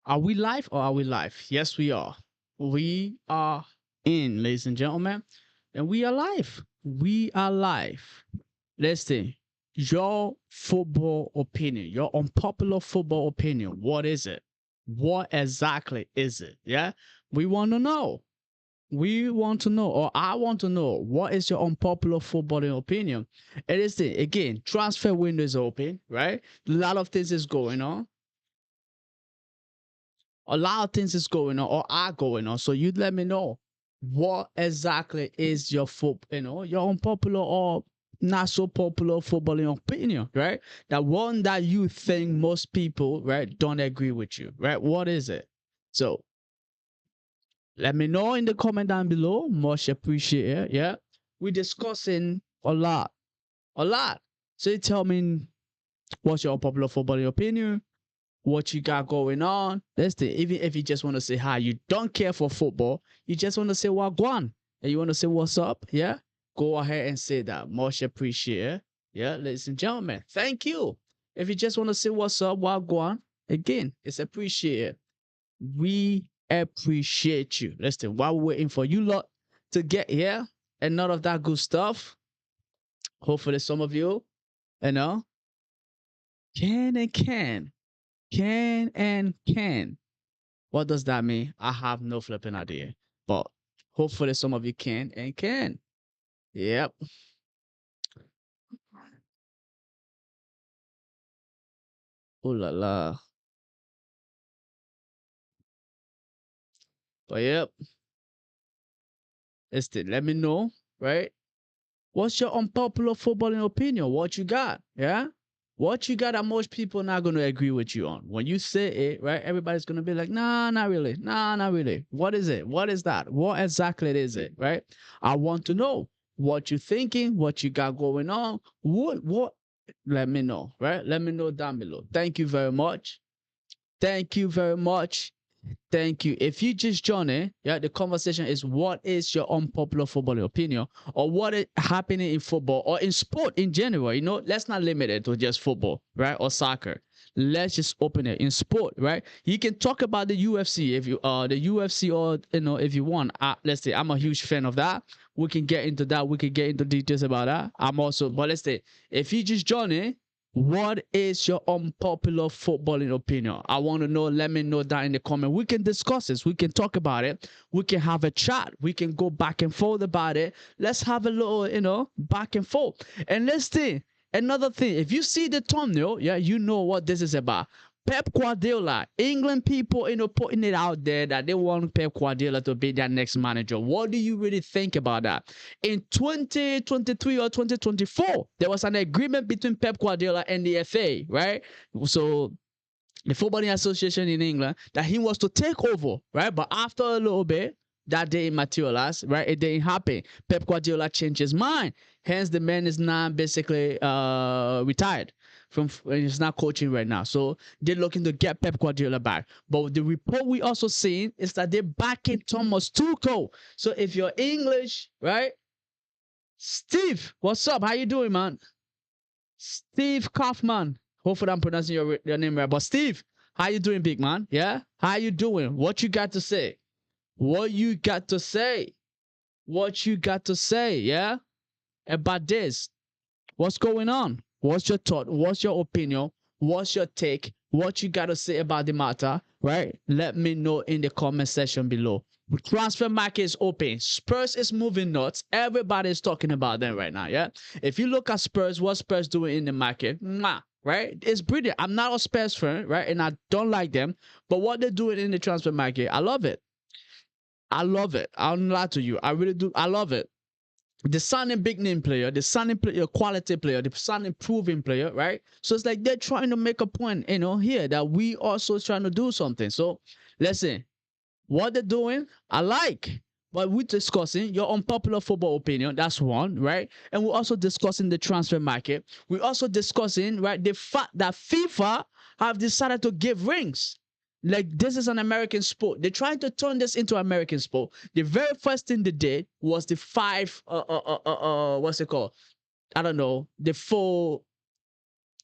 Are we live or are we live? Yes, we are. We are in, ladies and gentlemen, and we are live. We are live. Listen, your football opinion, your unpopular football opinion, what is it? What exactly is it? Yeah, we want to know. We want to know, or I want to know, what is your unpopular footballing opinion? It is the again transfer window is open, right? A lot of things is going on, or are going on. So you let me know what exactly is your your unpopular or not so popular footballing opinion, right? That one that you think most people, right, don't agree with you, right? What is it? So let me know in the comment down below. Much appreciated. Yeah, we're discussing a lot. So you tell me what's your unpopular footballing opinion, what you got going on. That's the even if you just want to say hi, you don't care for football, you just want to say wagwan, and you want to say what's up, yeah, go ahead and say that. Much appreciated. Yeah, ladies and gentlemen, thank you. If you just want to say what's up, wagwan, again, it's appreciated. We appreciate you. Listen, while we're waiting for you lot to get here and none of that good stuff, hopefully some of you know, can and can. Can and can. What does that mean? I have no flipping idea. But hopefully some of you can and can. Yep. Oh la la. But yep. Let me know, right? What's your unpopular footballing opinion? What you got? Yeah? What you got that most people not gonna agree with you on? When you say it, right? Everybody's gonna be like, nah, not really. Nah, not really. What is it? What is that? What exactly is it? Right? I want to know what you're thinking, what you got going on. What let me know, right? Let me know down below. Thank you very much. Thank you very much. Thank you. If you just join in, yeah, the conversation is what is your unpopular football opinion, or what is happening in football or in sport in general. You know, let's not limit it to just football, right, or soccer. Let's just open it in sport, right? You can talk about the UFC if you the UFC, or if you want. Let's say I'm a huge fan of that. We can get into that. We can get into details about that. I'm also, but let's say if you just join in, what is your unpopular footballing opinion? I want to know. Let me know that in the comment. We can discuss this. We can talk about it. We can have a chat. We can go back and forth about it. Let's have a little, back and forth. And let's see. Another thing, if you see the thumbnail, yeah, you know what this is about. Pep Guardiola, England people, putting it out there that they want Pep Guardiola to be their next manager. What do you really think about that? In 2023 or 2024, there was an agreement between Pep Guardiola and the FA, right? So the Footballing Association in England, that he was to take over, right? But after a little bit, that didn't materialize, right? It didn't happen. Pep Guardiola changed his mind. Hence, the man is now basically retired from. He's not coaching right now. So they're looking to get Pep Guardiola back. But the report we also seen is that they're backing Thomas Tuchel. So if you're English, right? Steve, what's up? How you doing, man? Steve Kaufman. Hopefully I'm pronouncing your name right. But Steve, how you doing, big man? Yeah? How you doing? What you got to say? What you got to say? What you got to say, yeah? About this. What's going on? What's your thought? What's your opinion? What's your take? What you got to say about the matter, right? Let me know in the comment section below. Transfer market is open. Spurs is moving nuts. Everybody's talking about them right now, yeah? If you look at Spurs, what Spurs doing in the market, right? It's brilliant. I'm not a Spurs fan, right? And I don't like them. But what they're doing in the transfer market, I love it. I love it. I'll not lie to you. I really do. I love it. The signing big name player, the signing player, quality player, the signing proven player, right? So it's like they're trying to make a point, here that we also trying to do something. So listen, what they're doing, I like. But we're discussing your unpopular football opinion. That's one, right? And we're also discussing the transfer market. We're also discussing, right, the fact that FIFA have decided to give rings. Like, this is an American sport. They're trying to turn this into American sport. The very first thing they did was the what's it called? I don't know, the full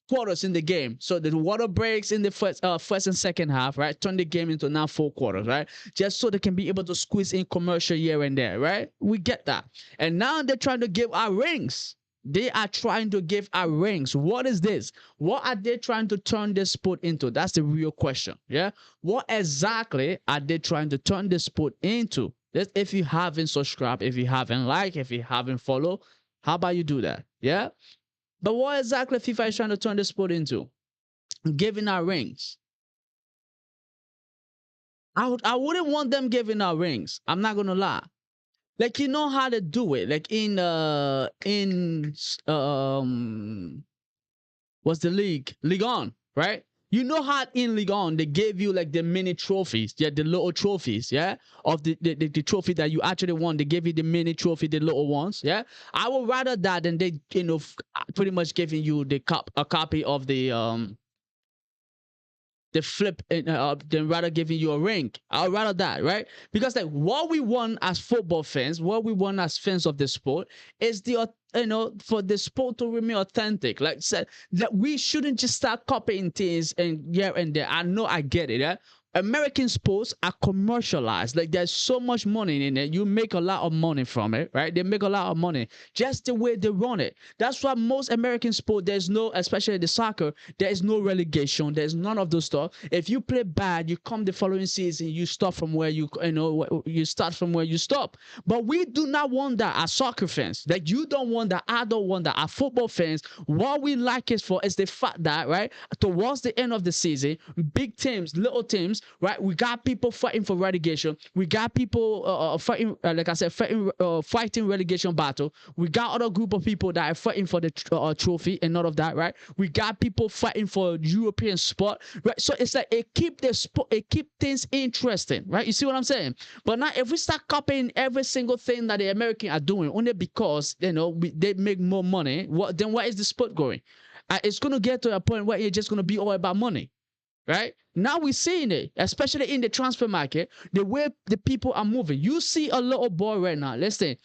quarters in the game. So the water breaks in the first and second half, right? Turn the game into now 4 quarters, right? Just so they can be able to squeeze in commercial here and there, right? We get that. And now they're trying to give our rings. They are trying to give our rings. What is this? What are they trying to turn this sport into? That's the real question. Yeah. What exactly are they trying to turn this sport into? If you haven't subscribed, if you haven't liked, if you haven't followed, how about you do that? Yeah. But what exactly FIFA is trying to turn the sport into? Giving out rings. I wouldn't want them giving out rings. I'm not gonna lie. Like, you know how to do it. Like what's the league? League On, right? You know how in League On they gave you like the mini trophies, yeah, the little trophies, yeah, of the trophy that you actually won. They gave you the mini trophy, the little ones, yeah. I would rather that than they, pretty much giving you a copy of the flip, than rather giving you a ring. I'd rather that, right? Because like what we want as football fans, what we want as fans of the sport is for the sport to remain authentic. Like said, that we shouldn't just start copying things and here and there. I know, I get it. Yeah? American sports are commercialized. Like there's so much money in it. You make a lot of money from it, right? They make a lot of money just the way they run it. That's why most American sport, there's no, especially the soccer, there is no relegation. There's none of those stuff. If you play bad, you come the following season, you stop from where you start from where you stop. But we do not want that as soccer fans. Like you don't want that. I don't want that. As football fans, what we like is the fact that, right, towards the end of the season, big teams, little teams, right? We got people fighting for relegation. We got people fighting, like I said, fighting relegation battle. We got other group of people that are fighting for the trophy and all of that, right? We got people fighting for European sport, right? So it's like it keep things interesting, right? You see what I'm saying? But now if we start copying every single thing that the Americans are doing only because they make more money, then where is the sport going? It's gonna get to a point where it's just gonna be all about money. Right now we're seeing it, especially in the transfer market, the way the people are moving. You see a little boy right now. Listen,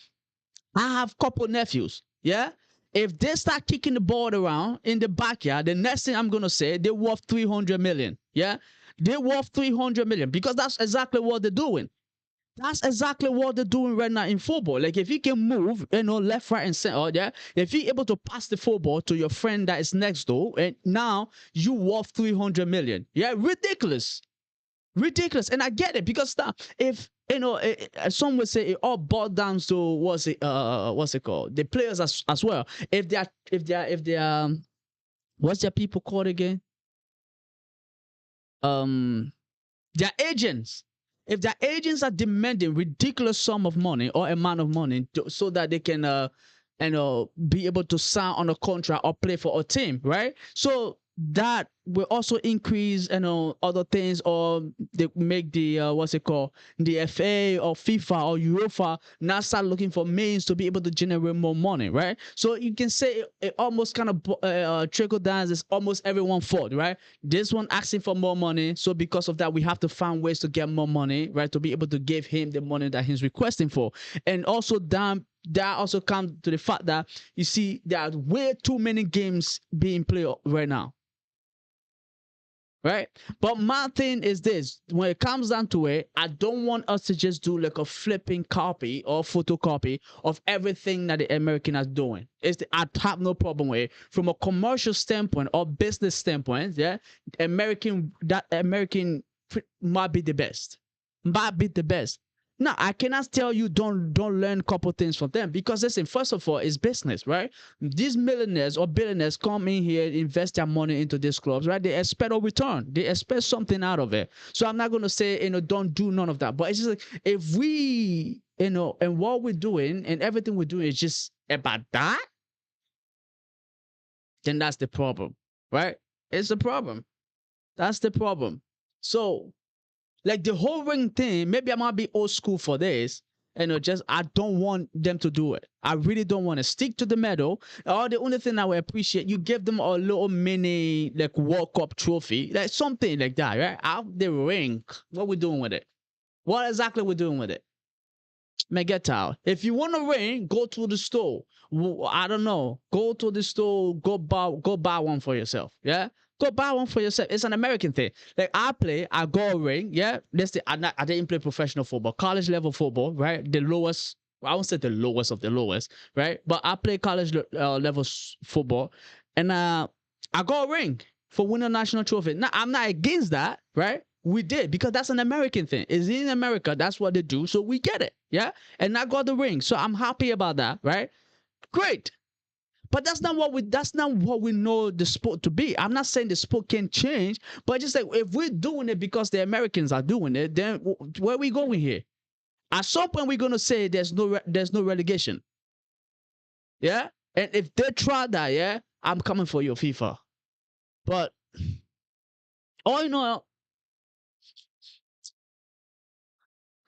I have a couple nephews. Yeah, if they start kicking the ball around in the backyard, the next thing I'm gonna say, they're worth 300 million. Yeah, they're worth 300 million because that's exactly what they're doing. That's exactly what they're doing right now in football. Like if you can move, left, right, and center, yeah. If you're able to pass the football to your friend that is next door, and now you worth 300 million. Yeah, ridiculous, ridiculous. And I get it because now, if some would say it all boils down to what's it called? The players as well. If they are, what's their people called again? Their agents. If their agents are demanding ridiculous sum of money or amount of money so that they can be able to sign on a contract or play for a team, right? So that will also increase other things, or they make the what's it called, the FA or FIFA or UEFA now start looking for means to be able to generate more money, right? So you can say it almost kind of trickle down. It's almost everyone's fault, right? This one asking for more money, so because of that we have to find ways to get more money, right, to be able to give him the money that he's requesting for. And also that also comes to the fact that you see there are way too many games being played right now. Right? But my thing is this: when it comes down to it, I don't want us to just do like a flipping copy or photocopy of everything that the American is doing. I have no problem with it. From a commercial standpoint or business standpoint, yeah, American might be the best. Might be the best. Now, I cannot tell you don't learn a couple things from them, because listen, first of all, it's business, right? These millionaires or billionaires come in here, invest their money into these clubs, right? They expect a return. They expect something out of it. So I'm not going to say, don't do none of that. But it's just like, if we, and what we're doing and everything we're doing is just about that, then that's the problem, right? It's the problem. That's the problem. So, like the whole ring thing, maybe I might be old school for this. Just I don't want them to do it. I really don't want to stick to the medal. Or the only thing I would appreciate, you give them a little mini like World Cup trophy, like something like that, right? Out the ring. What we doing with it? What exactly we doing with it? Man, get out. If you want a ring, go to the store. I don't know. Go to the store. Go buy one for yourself. Yeah. Go buy one for yourself. It's an American thing. Like I got a ring. Yeah. I didn't play professional football, college level football, right? The lowest. I won't say the lowest of the lowest, right? But I play college level football, and I got a ring for winning a national trophy. Now I'm not against that, right? We did, because that's an American thing. It's in America. That's what they do. So we get it. Yeah. And I got the ring. So I'm happy about that. Right. Great. But that's not what we know the sport to be. I'm not saying the sport can change, but just like, if we're doing it because the Americans are doing it, then where are we going here? At some point we're going to say there's no relegation. Yeah. And if they try that, yeah, I'm coming for you, FIFA. But all in all,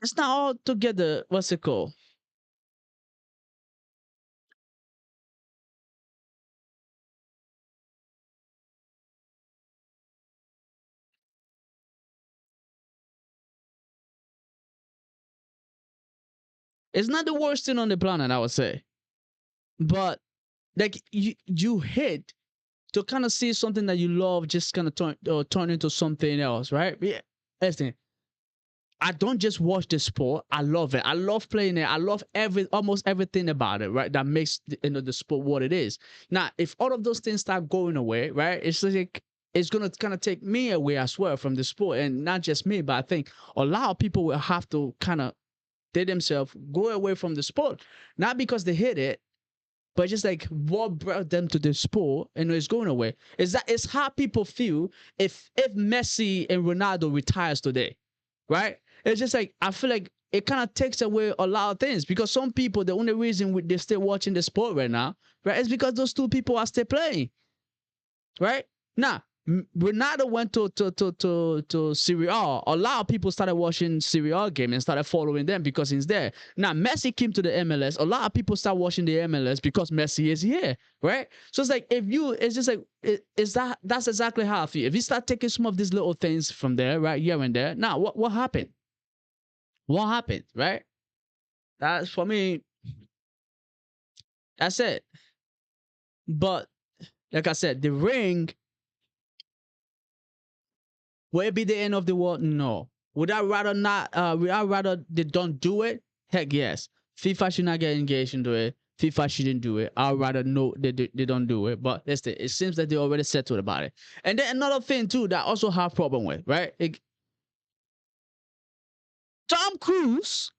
it's not all together. What's it called? It's not the worst thing on the planet, I would say. But like, you hate to kind of see something that you love just kind of turn into something else, right? Yeah. Listen, I don't just watch the sport. I love it. I love playing it. I love almost everything about it, right? That makes the sport what it is. Now, if all of those things start going away, right? It's like, it's gonna kind of take me away as well from the sport, and not just me, but I think a lot of people will have to kind of they themselves go away from the sport, not because they hate it, but just like what brought them to the sport, and it's going away. It's how people feel if Messi and Ronaldo retires today, right? It's just like, I feel like it kind of takes away a lot of things, because some people, the only reason they're still watching the sport right now, right, is because those two people are still playing, right? Now, Ronaldo went to Serie A. A lot of people started watching Serie A game and started following them because he's there. Now, Messi came to the MLS. A lot of people start watching the MLS because Messi is here, right? So it's like, it's just like, that's exactly how I feel. If you start taking some of these little things from there, right, here and there, now what happened? What happened, right? That's, for me, that's it. But like I said, the ring, will it be the end of the world? No. Would I rather not? Would I rather they don't do it? Heck yes. FIFA should not get engaged into it. FIFA shouldn't do it. I'd rather know they don't do it. But it seems that they already settled about it. And then another thing too that I also have problem with, right? Tom Cruise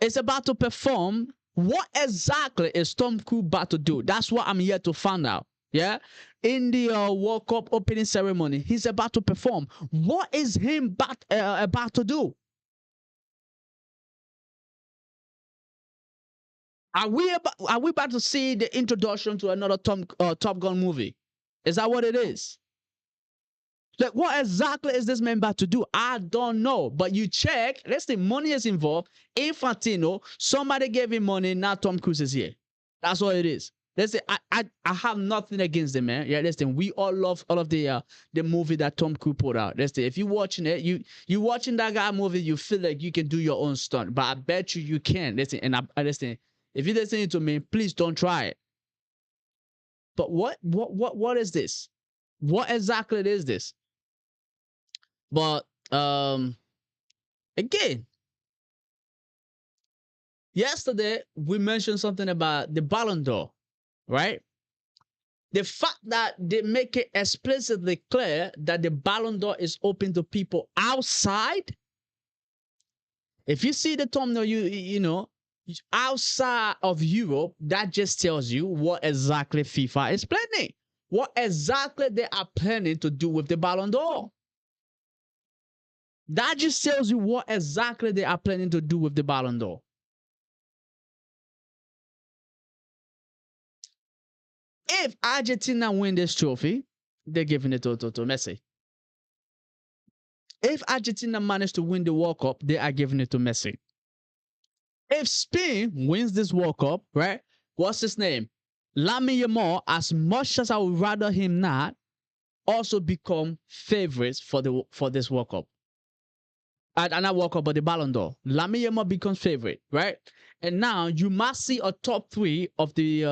is about to perform. What exactly is Tom Cruise about to do? That's what I'm here to find out. Yeah, in the World Cup opening ceremony, he's about to perform. What is him about to do? Are we about to see the introduction to another Top Gun movie? Is that what it is? Like, what exactly is this man about to do? I don't know. But you check, let's say money is involved. Infantino, somebody gave him money. Now Tom Cruise is here. That's all it is. Let's say I have nothing against them, man. Yeah, listen, we all love all of the movie that Tom Cruise put out. Listen, if you're watching it, you watching that guy movie, you feel like you can do your own stunt. But I bet you can. Listen, and I listen. If you're listening to me, please don't try it. But what is this? What exactly is this? But again, yesterday we mentioned something about the Ballon d'Or, right? The fact that they make it explicitly clear that the Ballon d'Or is open to people outside. If you see the thumbnail, you know, outside of Europe, that just tells you what exactly FIFA is planning. What exactly they are planning to do with the Ballon d'Or. That just tells you what exactly they are planning to do with the Ballon d'Or. If Argentina win this trophy, they're giving it to Messi. If Argentina manage to win the World Cup, they are giving it to Messi. If Spain wins this World Cup, right? What's his name? Lamine Yamal, as much as I would rather him not, also become favorites for this World Cup. And I walk up, but the Ballon d'Or. Lamine Yamal becomes favorite, right? And now you must see a top three of the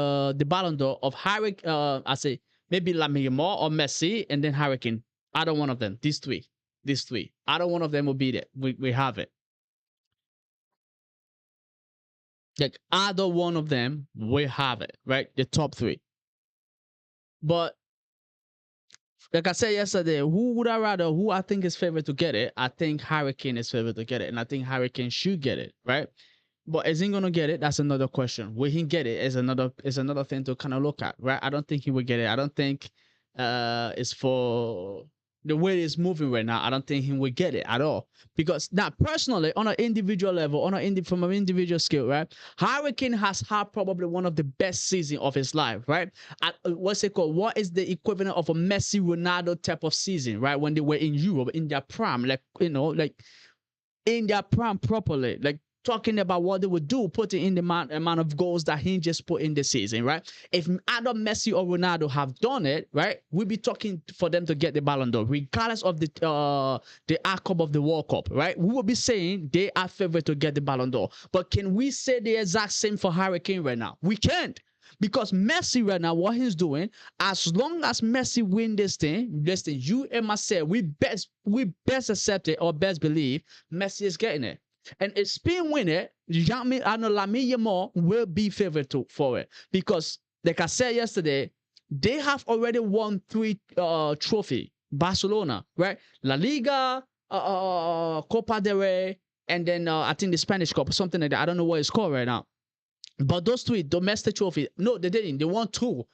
Ballon d'Or of Harry. I say maybe Lamine Yamal or Messi, and then Harry Kane. Either one of them. These three. These three. Either one of them will be there. We have it. Like either one of them, we have it, right? The top three. But like I said yesterday, who would I rather? Who I think is favored to get it? I think Harry Kane is favored to get it, and I think Harry Kane should get it, right? But is he gonna get it? That's another question. Will he get it? Is another thing to kind of look at, right? I don't think he will get it. I don't think it's for the way it's moving right now. I don't think he will get it at all. Because now, personally, on an individual level, from an individual skill, right? Harry Kane has had probably one of the best seasons of his life, right? What's it called? What is the equivalent of a Messi, Ronaldo type of season, right? When they were in Europe in their prime, like like in their prime properly, like talking about what they would do, putting in the amount of goals that he just put in the season, right? If either Messi or Ronaldo have done it, right, we'll be talking for them to get the Ballon d'Or, regardless of the outcome of the World Cup, right? We will be saying they are favored to get the Ballon d'Or. But can we say the exact same for Harry Kane right now? We can't. Because Messi right now, what he's doing, as long as Messi win this thing, you and myself, we best accept it or best believe Messi is getting it. And if Spain win it, Lamine Yamal will be favored for it. Because, like I said yesterday, they have already won 3 trophy. Barcelona, right? La Liga, Copa del Rey, and then I think the Spanish Cup or something like that. I don't know what it's called right now. But those 3 domestic trophies, no, they didn't. They won 2.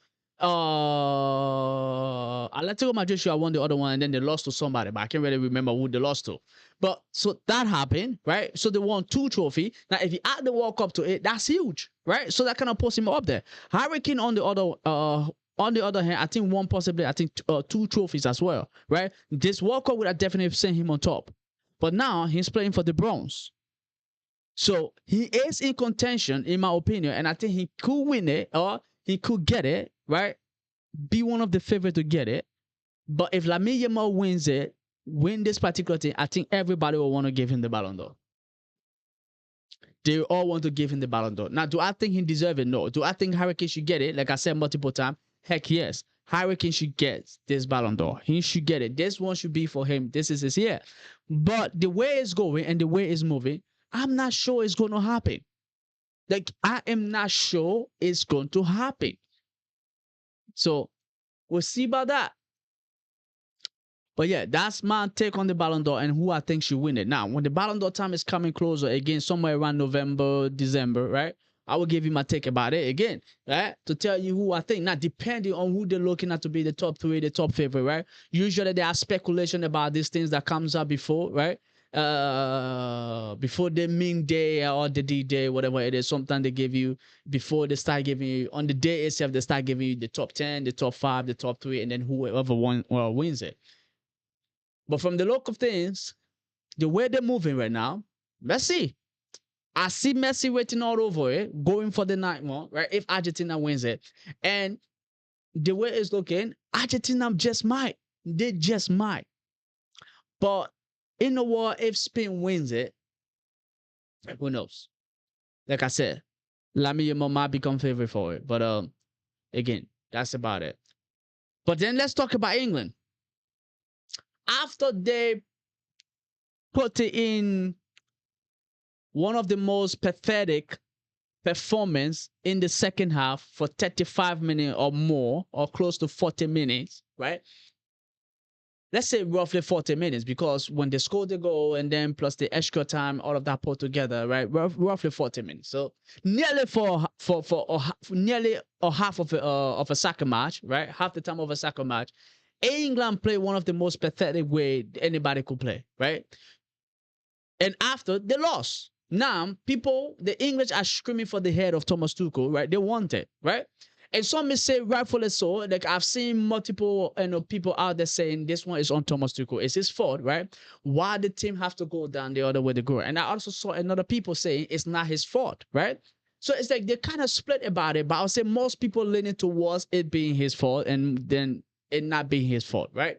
Atletico Madrid won the other one, and then they lost to somebody, but I can't really remember who they lost to. But so that happened, right? So they won 2 trophies. Now, if you add the World Cup to it, that's huge, right? So that kind of puts him up there. Harry Kane on the other hand, I think possibly 2 trophies as well, right? This World Cup would have definitely sent him on top, but now he's playing for the bronze. So he is in contention, in my opinion, and I think he could win it or he could get it, right? Be one of the favorites to get it. But if Lamine Yamal win this particular thing, I think everybody will want to give him the Ballon d'Or. They all want to give him the Ballon d'Or. Now, do I think he deserves it? No. Do I think Harry Kane should get it? Like I said multiple times, heck yes. Harry Kane should get this Ballon d'Or. He should get it. This one should be for him. This is his year. But the way it's going and the way it's moving, I'm not sure it's going to happen. Like, I am not sure it's going to happen. So, we'll see about that. But yeah, that's my take on the Ballon d'Or and who I think should win it. Now, when the Ballon d'Or time is coming closer, again, somewhere around November, December, right? I will give you my take about it again, right? To tell you who I think. Now, depending on who they're looking at to be the top 3, the top favorite, right? Usually, there are speculation about these things that comes up before, right? Before the Ming Day or the D-Day, whatever it is, sometimes they give you, before they start giving you, on the day itself, they start giving you the top 10, the top 5, the top 3, and then whoever wins it. But from the look of things, the way they're moving right now, Messi. I see Messi waiting all over it, going for the 9th one, right? If Argentina wins it. And the way it's looking, Argentina just might. They just might. But in the war, if Spain wins it, who knows? Like I said, Lamine Yamal might become favorite for it. But again, that's about it. But then let's talk about England. After they put in one of the most pathetic performance in the second half for 35 minutes or more, or close to 40 minutes, right? Let's say roughly 40 minutes, because when they scored the goal and then plus the extra time, all of that put together, right? Roughly 40 minutes. So nearly nearly a half of a soccer match, right? Half the time of a soccer match. England played one of the most pathetic way anybody could play, right? And after, they lost. Now, the English are screaming for the head of Thomas Tuchel, right? They want it, right? And some may say rightfully so. Like, I've seen multiple people out there saying this one is on Thomas Tuchel. It's his fault, right? Why the team have to go down the other way to go? And I also saw another people saying it's not his fault, right? So it's like they're kind of split about it. But I'll say most people leaning towards it being his fault and then it not being his fault, right?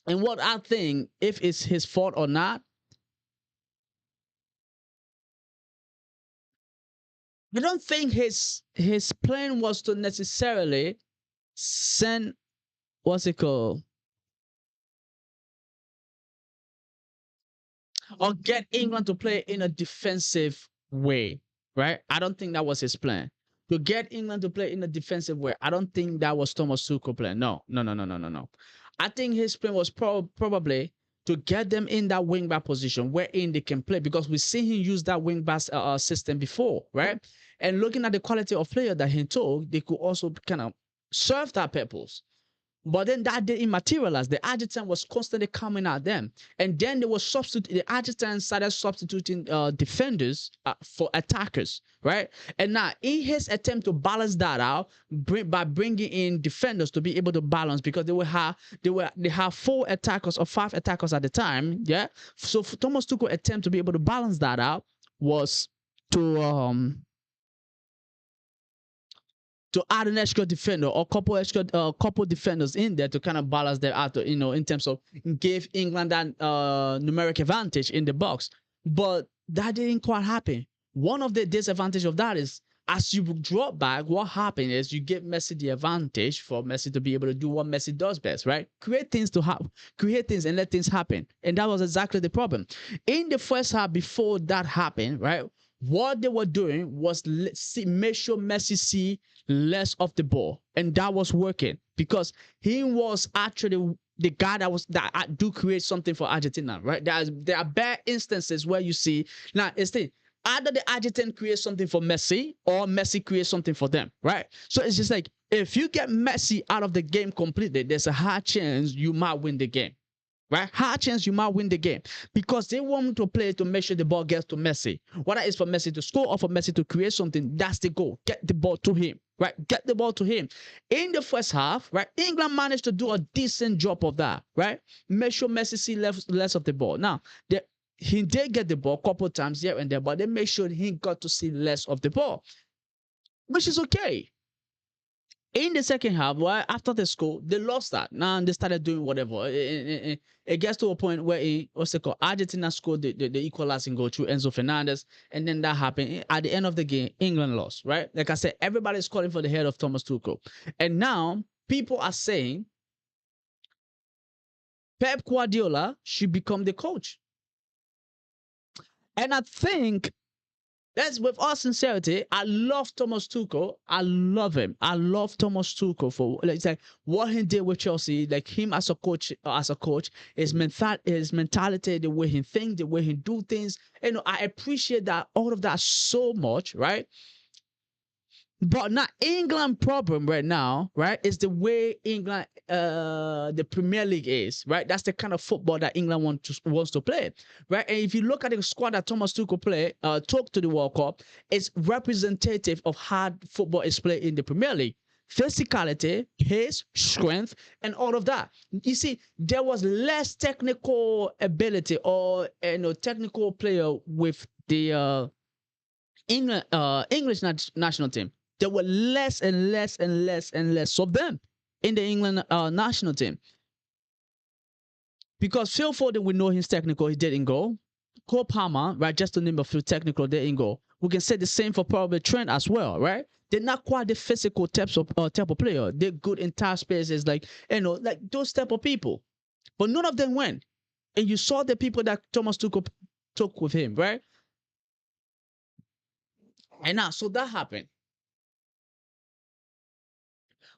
And what I think, if it's his fault or not, I don't think his plan was to necessarily send, what's it called, or get England to play in a defensive way, right? I don't think that was his plan. To get England to play in a defensive way, I don't think that was Thomas Tuchel's plan. No, no, no, no, no, no, no. I think his plan was probably to get them in that wing back position wherein they can play, because we've seen him use that wing back system before, right? And looking at the quality of player that he took, they could also kind of serve that purpose. But then that didn't materialize. The Argentine was constantly coming at them. And then they were the Argentine started substituting defenders for attackers, right? And now in his attempt to balance that out, by bringing in defenders to be able to balance, because they have 4 attackers or 5 attackers at the time, yeah? So Thomas Tuchel's attempt to be able to balance that out was to add an extra defender or couple defenders in there to kind of balance them out, in terms of give England that numeric advantage in the box. But that didn't quite happen. One of the disadvantages of that is, as you drop back, what happened is you give Messi the advantage for Messi to be able to do what Messi does best, right? Create things and let things happen. And that was exactly the problem. In the first half, before that happened, right? What they were doing was make sure Messi see less of the ball, and that was working because he was actually the guy that do create something for Argentina, right? There are bare instances where you see now it's the either the Argentine creates something for Messi or Messi creates something for them, right? So it's just like if you get Messi out of the game completely, there's a high chance you might win the game. Right? High chance you might win the game because they want to play to make sure the ball gets to Messi. Whether it's for Messi to score or for Messi to create something, that's the goal. Get the ball to him, right? Get the ball to him. In the first half, right, England managed to do a decent job of that, right? Make sure Messi see less of the ball. Now, he did get the ball a couple of times here and there, but they made sure he got to see less of the ball, which is okay. In the second half, well, after the score, they lost that. Now they started doing whatever. It gets to a point where Argentina scored the equalizing goal through Enzo Fernandez, and then that happened. At the end of the game, England lost, right? Like I said, everybody's calling for the head of Thomas Tuchel. And now people are saying Pep Guardiola should become the coach. And I think that's with all sincerity. I love Thomas Tuchel. I love him. I love Thomas Tuchel for like what he did with Chelsea. Like him as a coach, his mentality, the way he thinks, the way he do things. I appreciate that all of that so much, right? But not England problem right now, right? Is the way England, the Premier League is, right? That's the kind of football that England wants to play, right? And if you look at the squad that Thomas Tuchel took to the World Cup, it's representative of how football is played in the Premier League. Physicality, pace, strength, and all of that. You see, there was less technical ability or technical player with the English national team. There were less and less and less and less of them in the England national team. Because Phil Foden, we know he's technical, he didn't go. Cole Palmer, right, just to name a few technical, didn't go. We can say the same for probably Trent as well, right? They're not quite the physical type of player. They're good in tight spaces, like those type of people. But none of them went. And you saw the people that Thomas Tuchel took with him, right? And now, so that happened.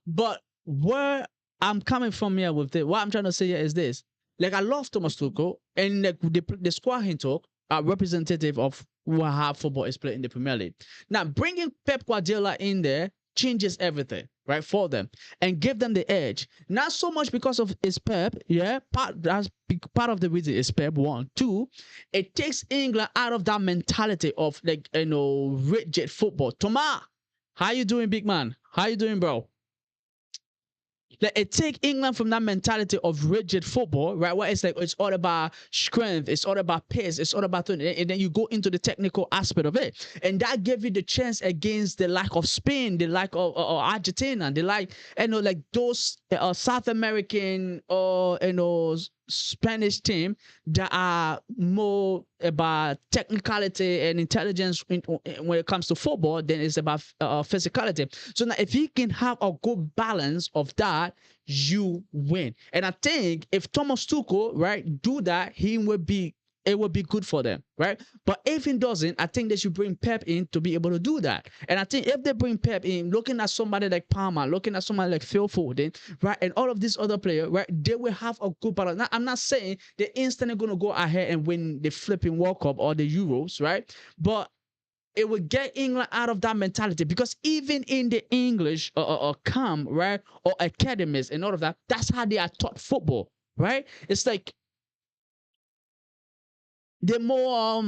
But where I'm coming from here with this, what I'm trying to say here is this. Like, I love Thomas Tuchel, and the squad he took are representative of how football is played in the Premier League. Now, bringing Pep Guardiola in there changes everything, right, for them and give them the edge. Not so much because of his Pep, yeah, that's part of the reason is Pep. 1, 2, it takes England out of that mentality of rigid football. Thomas, how you doing, big man? How you doing, bro? Like, it takes England from that mentality of rigid football, right? Where it's like it's all about strength, it's all about pace, it's all about and then you go into the technical aspect of it, and that gave you the chance against the lack of Spain, the lack of Argentina, the like those South American or Spanish team that are more about technicality and intelligence when it comes to football than it's about physicality. So now, if he can have a good balance of that, you win. And I think if Thomas Tuchel, right, do that, he will be it will be good for them, right? But if he doesn't, I think they should bring Pep in to be able to do that. And I think if they bring Pep in, looking at somebody like Palmer, looking at somebody like Phil Foden, right, and all of these other players, right, they will have a good balance. Now, I'm not saying they're instantly going to go ahead and win the flipping World Cup or the Euros, right? But it would get England out of that mentality, because even in the English camp, right, or academies and all of that, that's how they are taught football, right? It's like they're more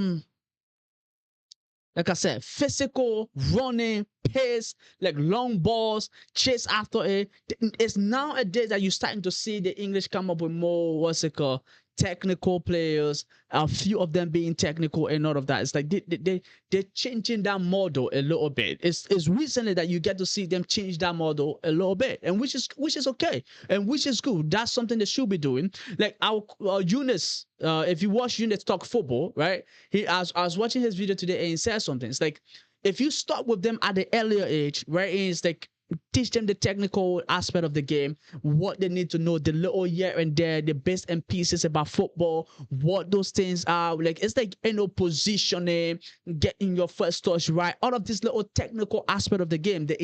like I said, physical, running, pace, like long balls, chase after it. It's nowadays that you're starting to see the English come up with more, what's it called, technical players, a few of them being technical and all of that. It's like they're changing that model a little bit. It's recently that you get to see them change that model a little bit, and which is okay, and which is good. That's something they should be doing. Like our Eunice, if you watch Eunice talk football, right? I was watching his video today, and he said something. It's like, if you start with them at the earlier age, right? It's like, teach them the technical aspect of the game, what they need to know, the little here and there, the bits and pieces about football, what those things are. Like, it's like, positioning, getting your first touch right, all of this little technical aspect of the game, the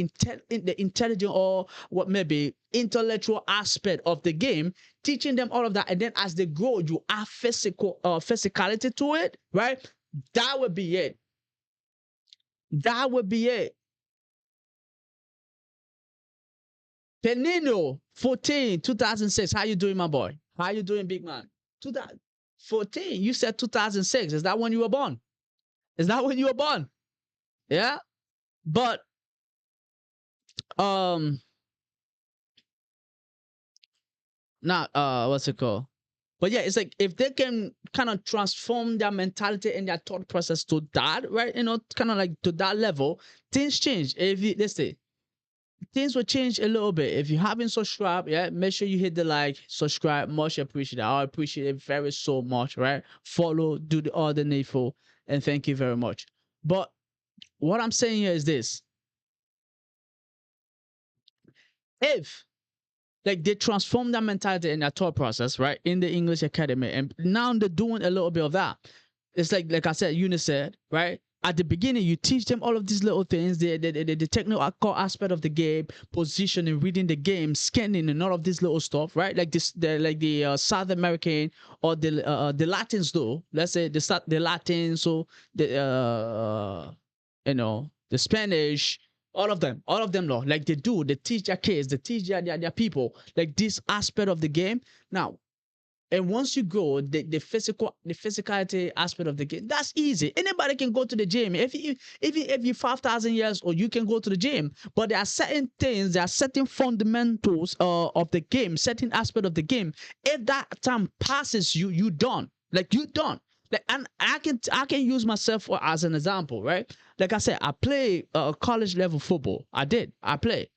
intelligent, or what maybe intellectual aspect of the game, teaching them all of that. And then as they grow, you add physicality to it, right? That would be it. That would be it. Penino, 14, 2006. How you doing, my boy? How you doing, big man? 2014. You said 2006. Is that when you were born? Is that when you were born? Yeah. But not what's it called? But yeah, it's like, if they can kind of transform their mentality and their thought process to that, right? Kind of like to that level, things change. If you, let's say, things will change a little bit. If you haven't subscribed, yeah, make sure you hit the like, subscribe. Much appreciated. I appreciate it very so much, right? Follow, do all the needful, and thank you very much. But what I'm saying here is this: if like they transform their mentality and their thought process, right, in the English academy, and now they're doing a little bit of that. It's like I said, Eunice said, right? At the beginning, you teach them all of these little things, the technical aspect of the game, positioning, reading the game, scanning, and all of this little stuff, right? Like this, the South American or the Latins do. Let's say the Latins, so the the Spanish, all of them, Lord, like they teach their kids, they teach their people, like this aspect of the game. Now, and once you go, the physicality aspect of the game, that's easy. Anybody can go to the gym. If you 5,000 years old, you can go to the gym. But there are certain things, there are certain fundamentals of the game, certain aspect of the game. If that time passes you, you done. Like, you done. Like, and I can use myself as an example, right? Like I said, I play college level football. I play.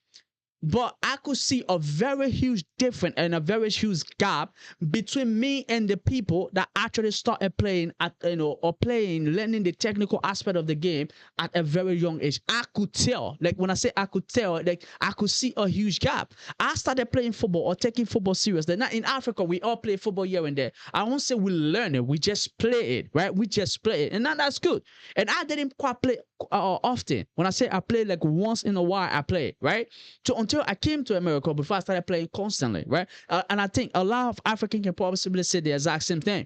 But I could see a very huge difference and a very huge gap between me and the people that actually started playing at, learning the technical aspect of the game at a very young age. I could tell. Like, when I say I could tell, like, I could see a huge gap. I started playing football or taking football seriously. Now, in Africa, we all play football here and there. I won't say we learn it. We just play it, right? We just play it. And now that's good. And I didn't quite play often. When I say I play, like, once in a while, I play, right? So until I came to America, before I started playing constantly, right? And I think a lot of Africans can possibly say the exact same thing.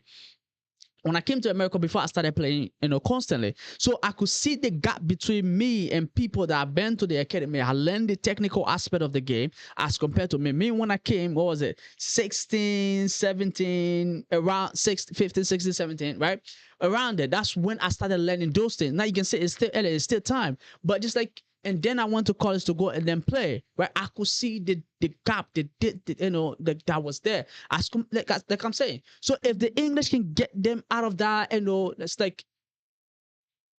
When I came to America, before I started playing, constantly, so I could see the gap between me and people that have been to the academy. I learned the technical aspect of the game as compared to me. Me, when I came, what was it? 16, 17, around 15, 16, 17, right? Around there, that's when I started learning those things. Now you can say it's still early, it's still time, but just like, and then I went to college to go and then play, right? I could see the gap, that was there. Like I'm saying. So if the English can get them out of that, it's like,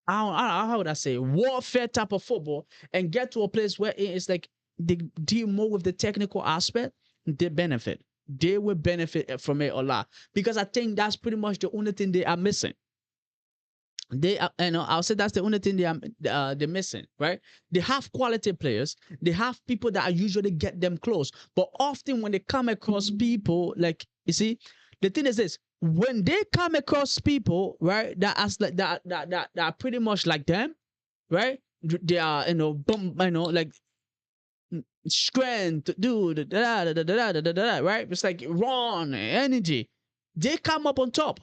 how would I say, warfare type of football, and get to a place where it's like they deal more with the technical aspect, they benefit. they will benefit from it a lot, because I think that's pretty much the only thing they are missing. They are, I'll say that's the only thing they're missing, right? They have quality players, they have people that usually get them close, but often when they come across people, like, you see, the thing is this: when they come across people, right, that as like that are pretty much like them, right? They are, like strength, dude, right? It's like raw energy. They come up on top.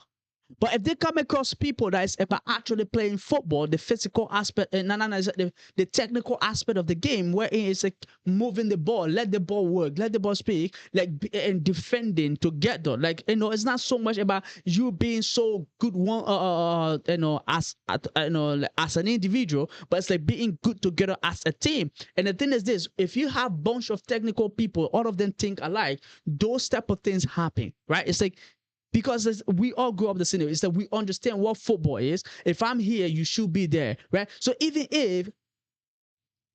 But if they come across people that is about actually playing football, the physical aspect, the technical aspect of the game, where it's like moving the ball, let the ball work, let the ball speak, like, and defending together. Like, it's not so much about you being so good one, like, as an individual, but it's like being good together as a team. And the thing is this: if you have a bunch of technical people, all of them think alike, those type of things happen, right? It's like, because we all grew up the same way. It's that we understand what football is. If I'm here, you should be there, right? So even if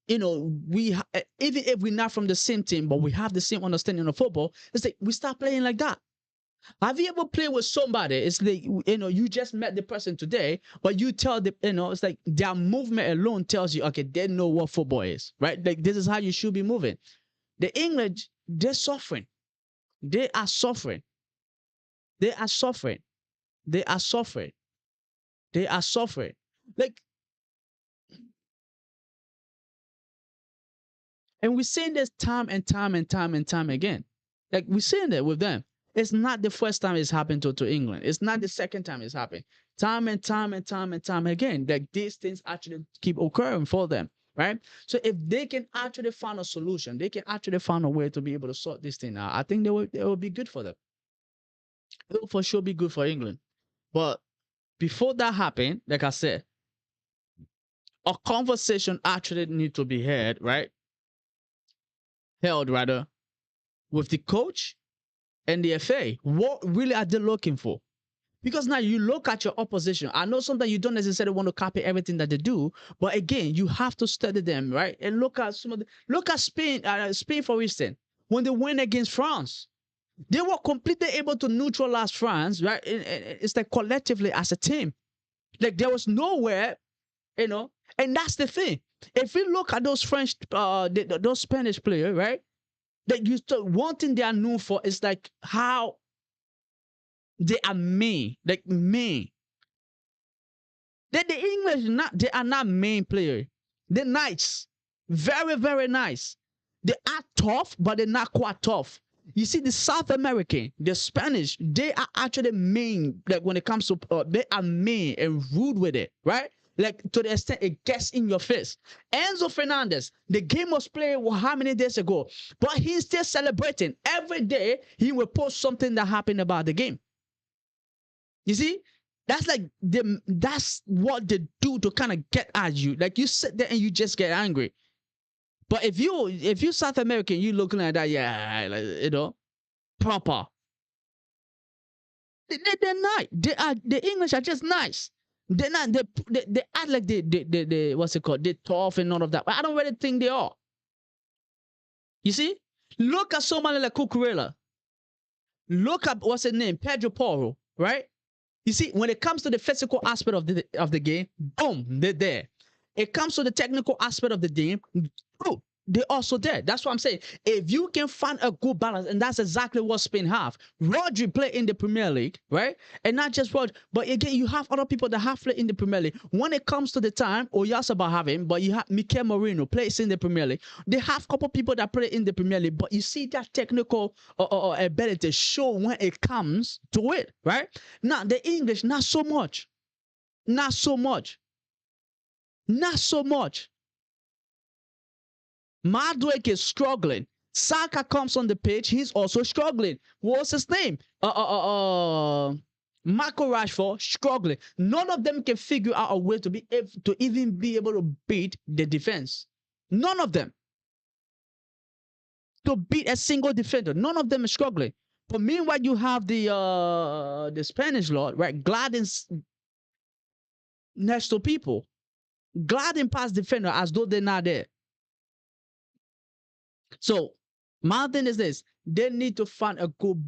even if we're not from the same team, but we have the same understanding of football, it's like we start playing like that. Have you ever played with somebody? It's like, you just met the person today, but you tell the, it's like their movement alone tells you, okay, they know what football is, right? Like, this is how you should be moving. The English, they're suffering. They are suffering. They are suffering. They are suffering. They are suffering. Like, and we're saying this time and time and time and time again. Like, we're saying that with them. It's not the first time it's happened to England. It's not the second time it's happened. Time and time and time and time again. Like, these things actually keep occurring for them, right? So if they can actually find a solution, they can actually find a way to be able to sort this thing out, I think it will be good for them. It will for sure be good for England. But before that happened, like I said, a conversation actually need to be held rather, with the coach and the FA. What really are they looking for? Because now you look at your opposition. I know sometimes you don't necessarily want to copy everything that they do, but again, you have to study them, right? And look at look at Spain. Spain, for instance, when they went against France, they were completely able to neutralize France, right? It's like collectively as a team. Like, there was nowhere, and that's the thing. If you look at those French, those Spanish players, right? That you start, one thing they are known for is like how they are mean, like mean. The English, they are not mean players. They're nice, very very nice. They are tough, but they're not quite tough. You see, the South American, the Spanish, they are actually mean. Like, when it comes to, they are mean and rude with it, right? Like, to the extent it gets in your face. Enzo Fernandez, the game was played how many days ago, but he's still celebrating. Every day he will post something that happened about the game. You see, that's like that's what they do to kind of get at you. Like, you sit there and you just get angry. But if you South American, you looking at that, yeah, like, proper. They're nice. The English are just nice. They're not. They act like they what's it called? They're tough and all of that. But I don't really think they are. You see, look at somebody like Cucurella. Look at what's his name, Pedro Porro, right? You see, when it comes to the physical aspect of the game, boom, they're there. It comes to the technical aspect of the game, oh, they're also there. That's what I'm saying. If you can find a good balance, and that's exactly what Spain have. Rodri play in the Premier League, right? And not just Rodri, but again, you have other people that have played in the Premier League. When it comes to the time, Oyarzabal have him, but you have Mikel Merino plays in the Premier League. They have a couple people that play in the Premier League, but you see that technical ability show when it comes to it, right? Now, the English, not so much. Not so much. Not so much. Madueke is struggling. Saka comes on the pitch. He's also struggling. What's his name? Marco Rashford struggling. None of them can figure out a way to even be able to beat the defense. None of them. To beat a single defender. None of them is struggling. But meanwhile, you have the Spanish lord, right? Gliding next to people. Gliding past defender as though they're not there. So My thing is this: they need to find a good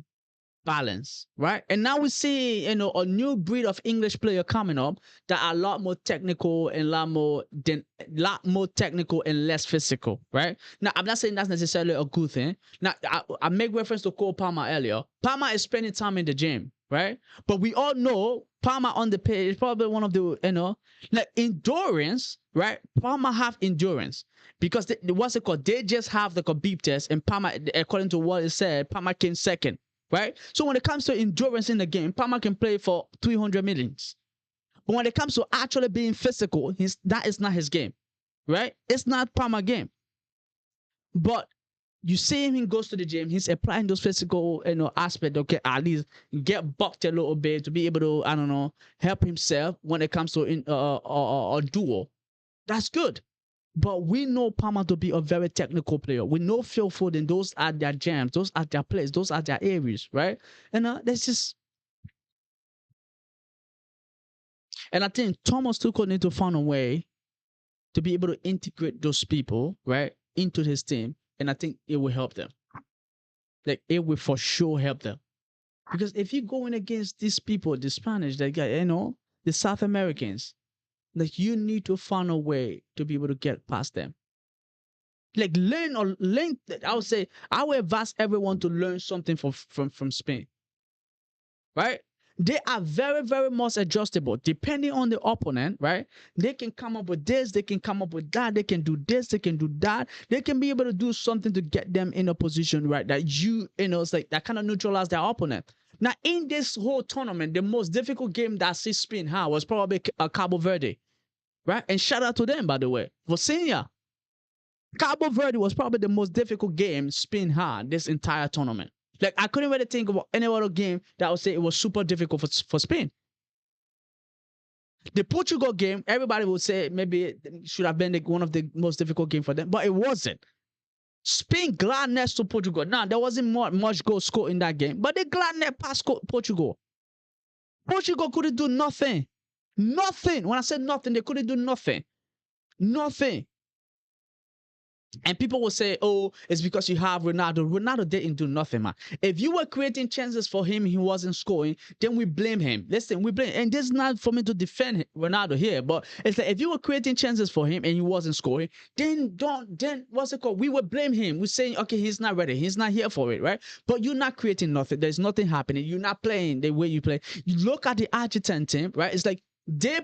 balance, right? And now we see, a new breed of English player coming up that are a lot more technical and lot more technical and less physical, right? Now, I'm not saying that's necessarily a good thing. Now, I make reference to Cole Palmer earlier. Palmer is spending time in the gym, right? But we all know Palmer on the pitch is probably one of the, like endurance, right? Palmer have endurance because what's it called? They just have the beep test, and Palmer, according to what it said, Palmer came second. Right? So when it comes to endurance in the game, Palmer can play for 300 millions. But when it comes to actually being physical, that is not his game. Right? It's not Palmer's game. But you see him, he goes to the gym, he's applying those physical, aspect, okay, at least get bucked a little bit to be able to, I don't know, help himself when it comes to a duo. That's good. But we know Palmer to be a very technical player. We know Phil Foden, those are their jams, those are their plays, those are their areas, right? And that's just. And I think Thomas Tuchel need to find a way to be able to integrate those people, right, into his team. And I think it will help them. Like, it will for sure help them. Because if you're going against these people, the Spanish, the South Americans, like, you need to find a way to be able to get past them. Like, learn. I would say I would advise everyone to learn something from Spain. Right? They are very, very much adjustable depending on the opponent, right? They can come up with this, they can come up with that, they can do this, they can do that. They can be able to do something to get them in a position, right? That it's like that kind of neutralize their opponent. Now, in this whole tournament, the most difficult game that Spain had was probably Cabo Verde, right? And shout out to them, by the way, for senior. Cabo Verde was probably the most difficult game Spain had this entire tournament. Like, I couldn't really think about any other game that I would say it was super difficult for Spain. The Portugal game, everybody would say maybe it should have been one of the most difficult games for them, but it wasn't. Spain glad next to Portugal. Now, there wasn't much goal scored in that game, but they glad net past Portugal. Portugal couldn't do nothing. Nothing. When I said nothing, they couldn't do nothing. Nothing. And people will say, oh, it's because you have Ronaldo. Ronaldo didn't do nothing, man. If you were creating chances for him, he wasn't scoring, then we blame him. Listen, we blame. And this is not for me to defend Ronaldo here, but it's like, if you were creating chances for him and he wasn't scoring, then what's it called? We would blame him. We're saying, okay, he's not ready. He's not here for it, right? But you're not creating nothing. There's nothing happening. You're not playing the way you play. You look at the Argentine team, right? It's like, they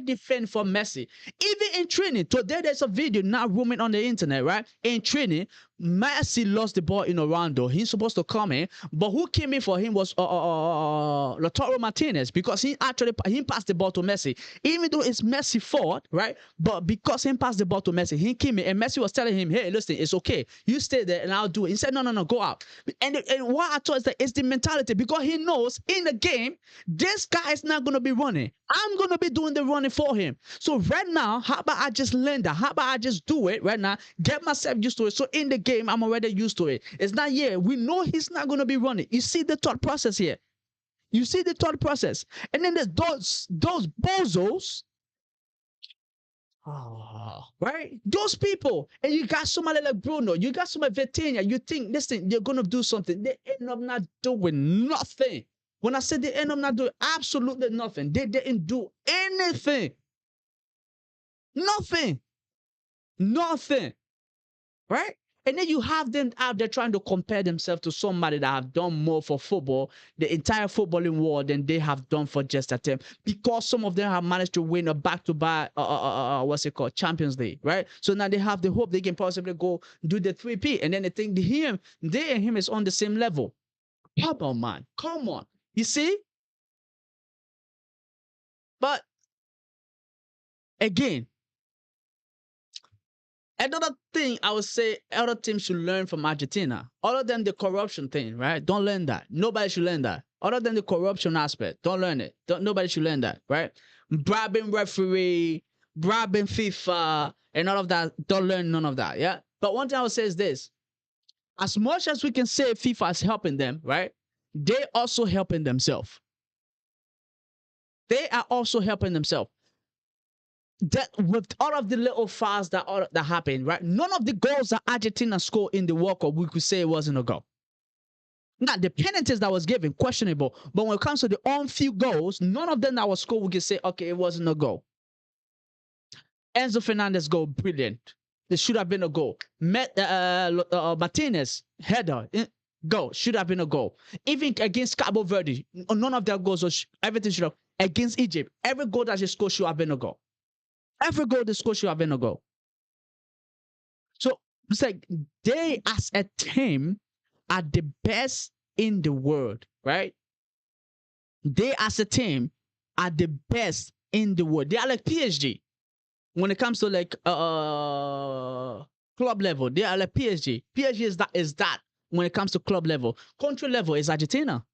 defend for Messi. Even in training, today there's a video now roaming on the internet, right? In training, Messi lost the ball in Ronaldo. He's supposed to come in, but who came in for him was Lautaro Martinez, because he passed the ball to Messi. Even though it's Messi fault, right? But because he passed the ball to Messi, he came in and Messi was telling him, hey, listen, it's okay. You stay there and I'll do it. He said, no, go out. And what I thought is that it's the mentality, because he knows in the game, this guy is not going to be running. I'm going to be doing the running for him. So right now, how about I just learn that? How about I just do it right now? Get myself used to it. So in the game, I'm already used to it. It's not here. We know he's not going to be running. You see the thought process here. You see the thought process. And then there's those bozos. Right? Those people. And you got somebody like Bruno. You got somebody Vitinha. You think, listen, they're going to do something. They end up not doing nothing. When I said they end up not doing absolutely nothing, they didn't do anything. Nothing. Right? And then you have them out there trying to compare themselves to somebody that have done more for football, the entire footballing world, than they have done for just a team. Because some of them have managed to win a back-to-back, Champions League, right? So now they have the hope they can possibly go do the 3P. And then they think they and him is on the same level. Come on, man. Come on. You see? But again, another thing I would say other teams should learn from Argentina, other than the corruption thing, right? Don't learn that. Nobody should learn that. Other than the corruption aspect, don't learn it. Nobody should learn that, right? Bribing referee, bribing FIFA, and all of that. Don't learn none of that, yeah? But one thing I would say is this. As much as we can say FIFA is helping them, right? They also helping themselves. They are also helping themselves. that with all of the little fouls that happened, right? None of the goals that Argentina scored in the World Cup we could say it wasn't a goal. Now the penalties that was given questionable, but when it comes to the on-field goals, none of them that was scored we could say okay it wasn't a goal. Enzo Fernandez goal brilliant. It should have been a goal. Martinez header goal should have been a goal. Even against Cabo Verde, none of their goals was everything should have. Against Egypt, every goal that they scored should have been a goal. Every goal they scored should have been a goal. So it's like they as a team are the best in the world, right? They as a team are the best in the world. They are like PSG when it comes to like club level. They are like PSG. PSG is that when it comes to club level. Country level is Argentina.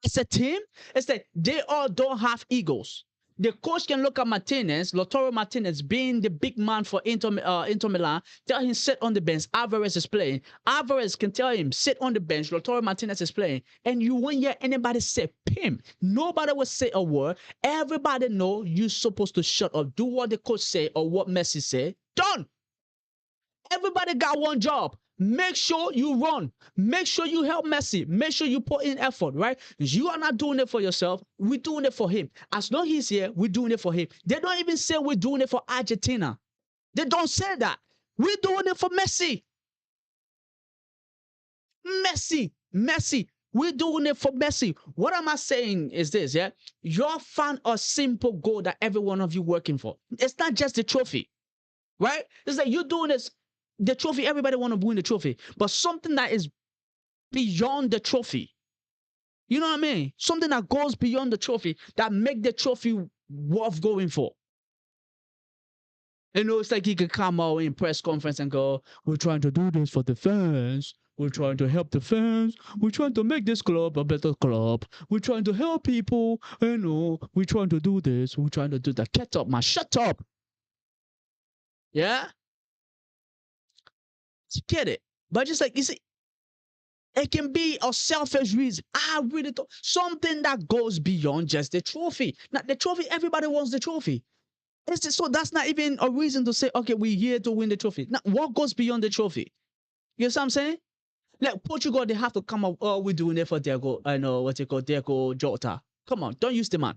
It's a team. It's like they all don't have egos. The coach can look at Martinez, Lautaro Martinez, being the big man for Inter Milan, tell him sit on the bench. Alvarez is playing. Alvarez can tell him sit on the bench. Lautaro Martinez is playing, and you won't hear anybody say "pim." Nobody will say a word. Everybody know you're supposed to shut up. Do what the coach say or what Messi say. Done. Everybody got one job. Make sure you run. Make sure you help Messi. Make sure you put in effort, right? You are not doing it for yourself. We're doing it for him. As long as he's here, we're doing it for him. They don't even say we're doing it for Argentina. They don't say that. We're doing it for Messi. Messi. We're doing it for Messi. What am I saying is this, yeah? You're found a simple goal that every one of you working for. It's not just the trophy, right? It's like you're doing this. The trophy, everybody want to win the trophy, but something that is beyond the trophy. You know what I mean? Something that goes beyond the trophy that make the trophy worth going for. You know, it's like he could come out in press conference and go, "We're trying to do this for the fans. We're trying to help the fans. We're trying to make this club a better club. We're trying to help people. You know, we're trying to do this. We're trying to do that." Get up, man. Shut up. Yeah? Get it. But just like, you see, it can be a selfish reason. I really thought something that goes beyond just the trophy. Now, the trophy, everybody wants the trophy. So that's not even a reason to say, okay, we're here to win the trophy. Now, what goes beyond the trophy? You know what I'm saying? Like Portugal, they have to come up, oh, we're doing it for Diego, I know what you call Diego Jota. Come on, don't use the man.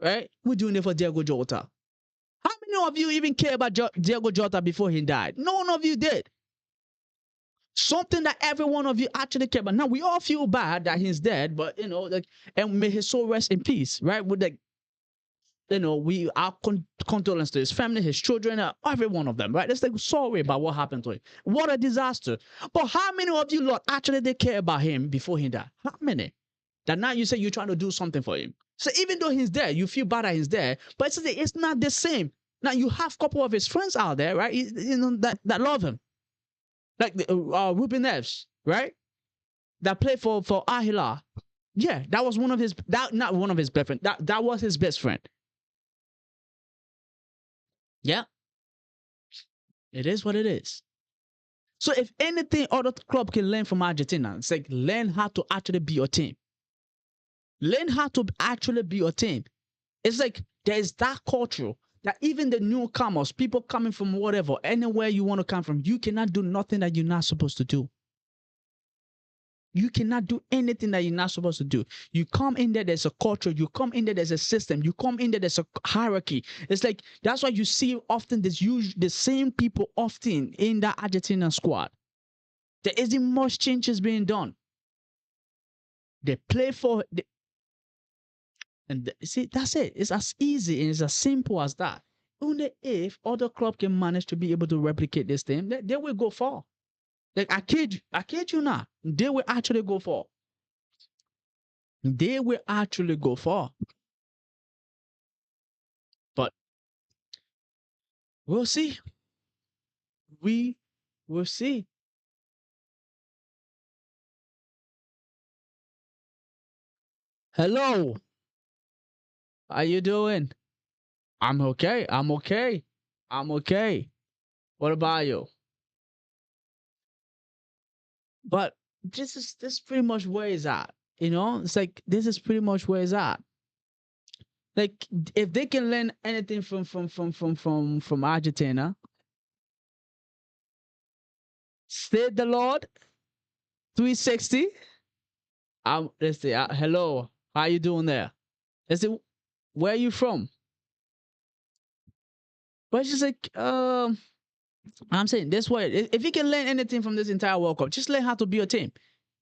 Right? We're doing it for Diego Jota. How many of you even care about Diego Jota before he died? None of you did. Something that every one of you actually care about. Now we all feel bad that he's dead, but you know, like, and may his soul rest in peace, right? With like, you know, we our condolence to his family, his children, every one of them, right? It's like sorry about what happened to him. What a disaster! But how many of you, Lord, actually they care about him before he died? How many? That now you say you're trying to do something for him. So even though he's there, you feel bad that he's there, but it's not the same. Now you have a couple of his friends out there, right? You know that love him. Like Ruben Neves, right? That played for Al Hilal. Yeah, that was one of his not one of his best friends. That was his best friend. Yeah, it is what it is. So if anything other club can learn from Argentina, it's like learn how to actually be your team. Learn how to actually be your team. It's like there's that culture that even the newcomers, people coming from whatever, anywhere you want to come from, you cannot do nothing that you're not supposed to do. You cannot do anything that you're not supposed to do. You come in there, there's a culture. You come in there, there's a system. You come in there, there's a hierarchy. It's like that's why you see often the same people often in that Argentina squad. There isn't much changes being done. They play for, and see that's it. It's as easy and it's as simple as that. Only if other club can manage to be able to replicate this thing, they will go far. Like I kid you not. They will actually go far. They will actually go far. But we'll see. We will see. Hello. How you doing? I'm okay. I'm okay. I'm okay. What about you? But this pretty much where it's at. You know, it's like this is pretty much where it's at. Like if they can learn anything from Argentina, say the Lord 360. Let's say hello, how you doing there? Let's say where are you from? But she's like, I'm saying this way. If you can learn anything from this entire World Cup, just learn how to be a team.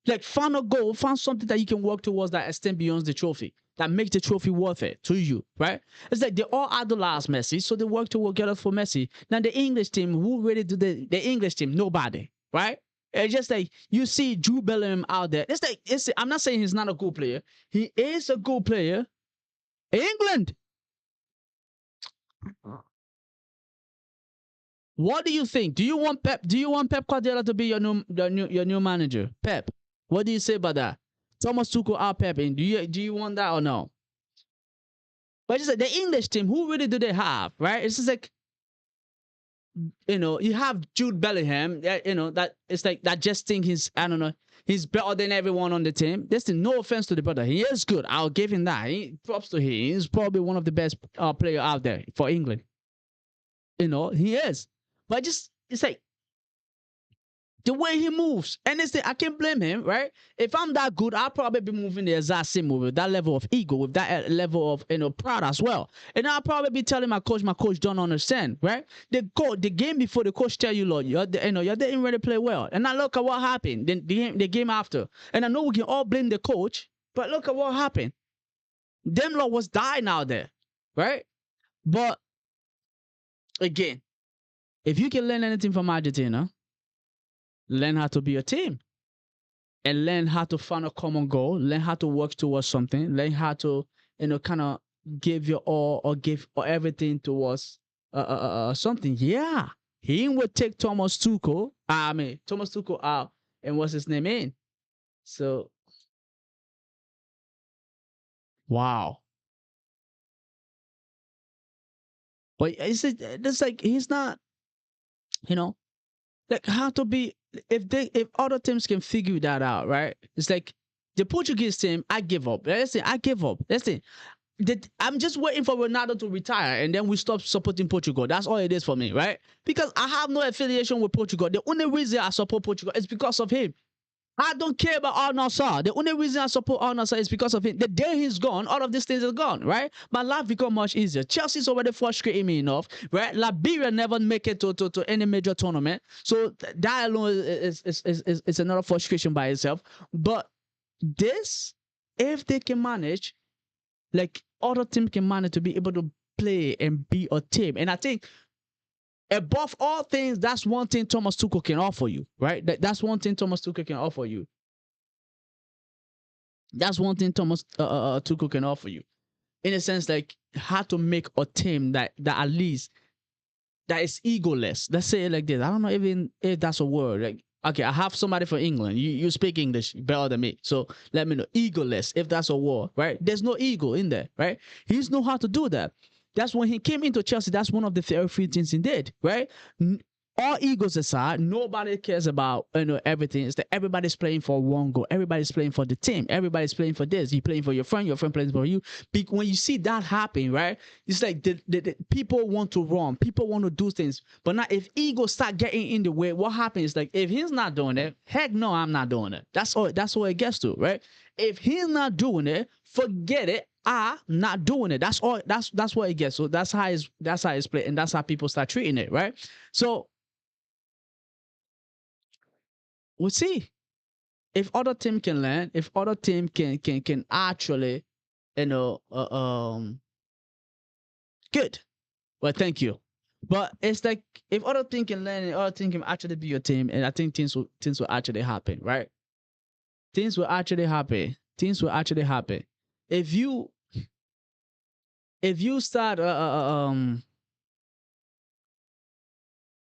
Like find a goal, find something that you can work towards that extend beyond the trophy, that makes the trophy worth it to you, right? It's like they all idolize Messi, so they work together for Messi. Now the English team, who really do the English team? Nobody, right? It's just like you see Drew Bellingham out there. I'm not saying he's not a good player. He is a good player. England. What do you think? Do you want Pep? Do you want Pep Guardiola to be your new manager? Pep. What do you say about that? Thomas Tuchel out Pep, and do you want that or no? But it's like the English team. Who really do they have? Right? It's just like you have Jude Bellingham. That it's like that. Just think he's I don't know. He's better than everyone on the team. Listen, no offense to the brother. He is good. I'll give him that. Props to him. He's probably one of the best player out there for England. He is. But just it's like the way he moves. And it's I can't blame him, right? If I'm that good, I'll probably be moving the exact same move with that level of ego, with that level of pride as well. And I'll probably be telling my coach don't understand, right? The game before the coach tell you, Lord, you didn't really play well. And now look at what happened. The game after. And I know we can all blame the coach, but look at what happened. Them lot was dying out there, right? But again, if you can learn anything from Argentina, learn how to be a team and learn how to find a common goal, learn how to work towards something, learn how to, kind of give your all or give or everything towards something. Yeah. He would take Thomas Tuchel out and what's his name in. So, wow. But it's like he's not, like how to be if other teams can figure that out, right? It's like the Portuguese team, I give up. Listen, I give up. Listen, I'm just waiting for Ronaldo to retire and then we stop supporting Portugal. That's all it is for me, right? Because I have no affiliation with Portugal. The only reason I support Portugal is because of him. I don't care about Al Nassr. The only reason I support Al Nassr is because of him. The day he's gone, all of these things are gone, right? My life become much easier. Chelsea's already frustrating me enough, right? Liberia never make it to any major tournament. So that alone is another frustration by itself. But this, if they can manage, like other teams can manage to be able to play and be a team. And I think above all things, that's one thing Thomas Tuchel can offer you, right? That's one thing Thomas Tuchel can offer you. That's one thing Thomas Tuchel can offer you, in a sense, like how to make a team that at least that is egoless. Let's say it like this. I don't know even if that's a word. Like, okay, I have somebody from England. You speak English better than me, so let me know. Egoless, if that's a word, right? There's no ego in there, right? He's know how to do that. That's when he came into Chelsea. That's one of the very few things he did, right? All egos aside, nobody cares about everything. It's that everybody's playing for one goal. Everybody's playing for the team. Everybody's playing for this. You're playing for your friend playing for you. When you see that happen, right? It's like the people want to run. People want to do things. But now if ego start getting in the way, what happens? Like if he's not doing it, heck no, I'm not doing it. That's all it gets to, right? If he's not doing it, forget it. I'm not doing it. That's all. That's what it gets. So that's how it's played, and that's how people start treating it, right? So we'll see if other team can learn, if other team can actually, good. Well, thank you. But it's like if other team can learn and other team can actually be your team, and I think things will actually happen, right? Things will actually happen. Things will actually happen. If you start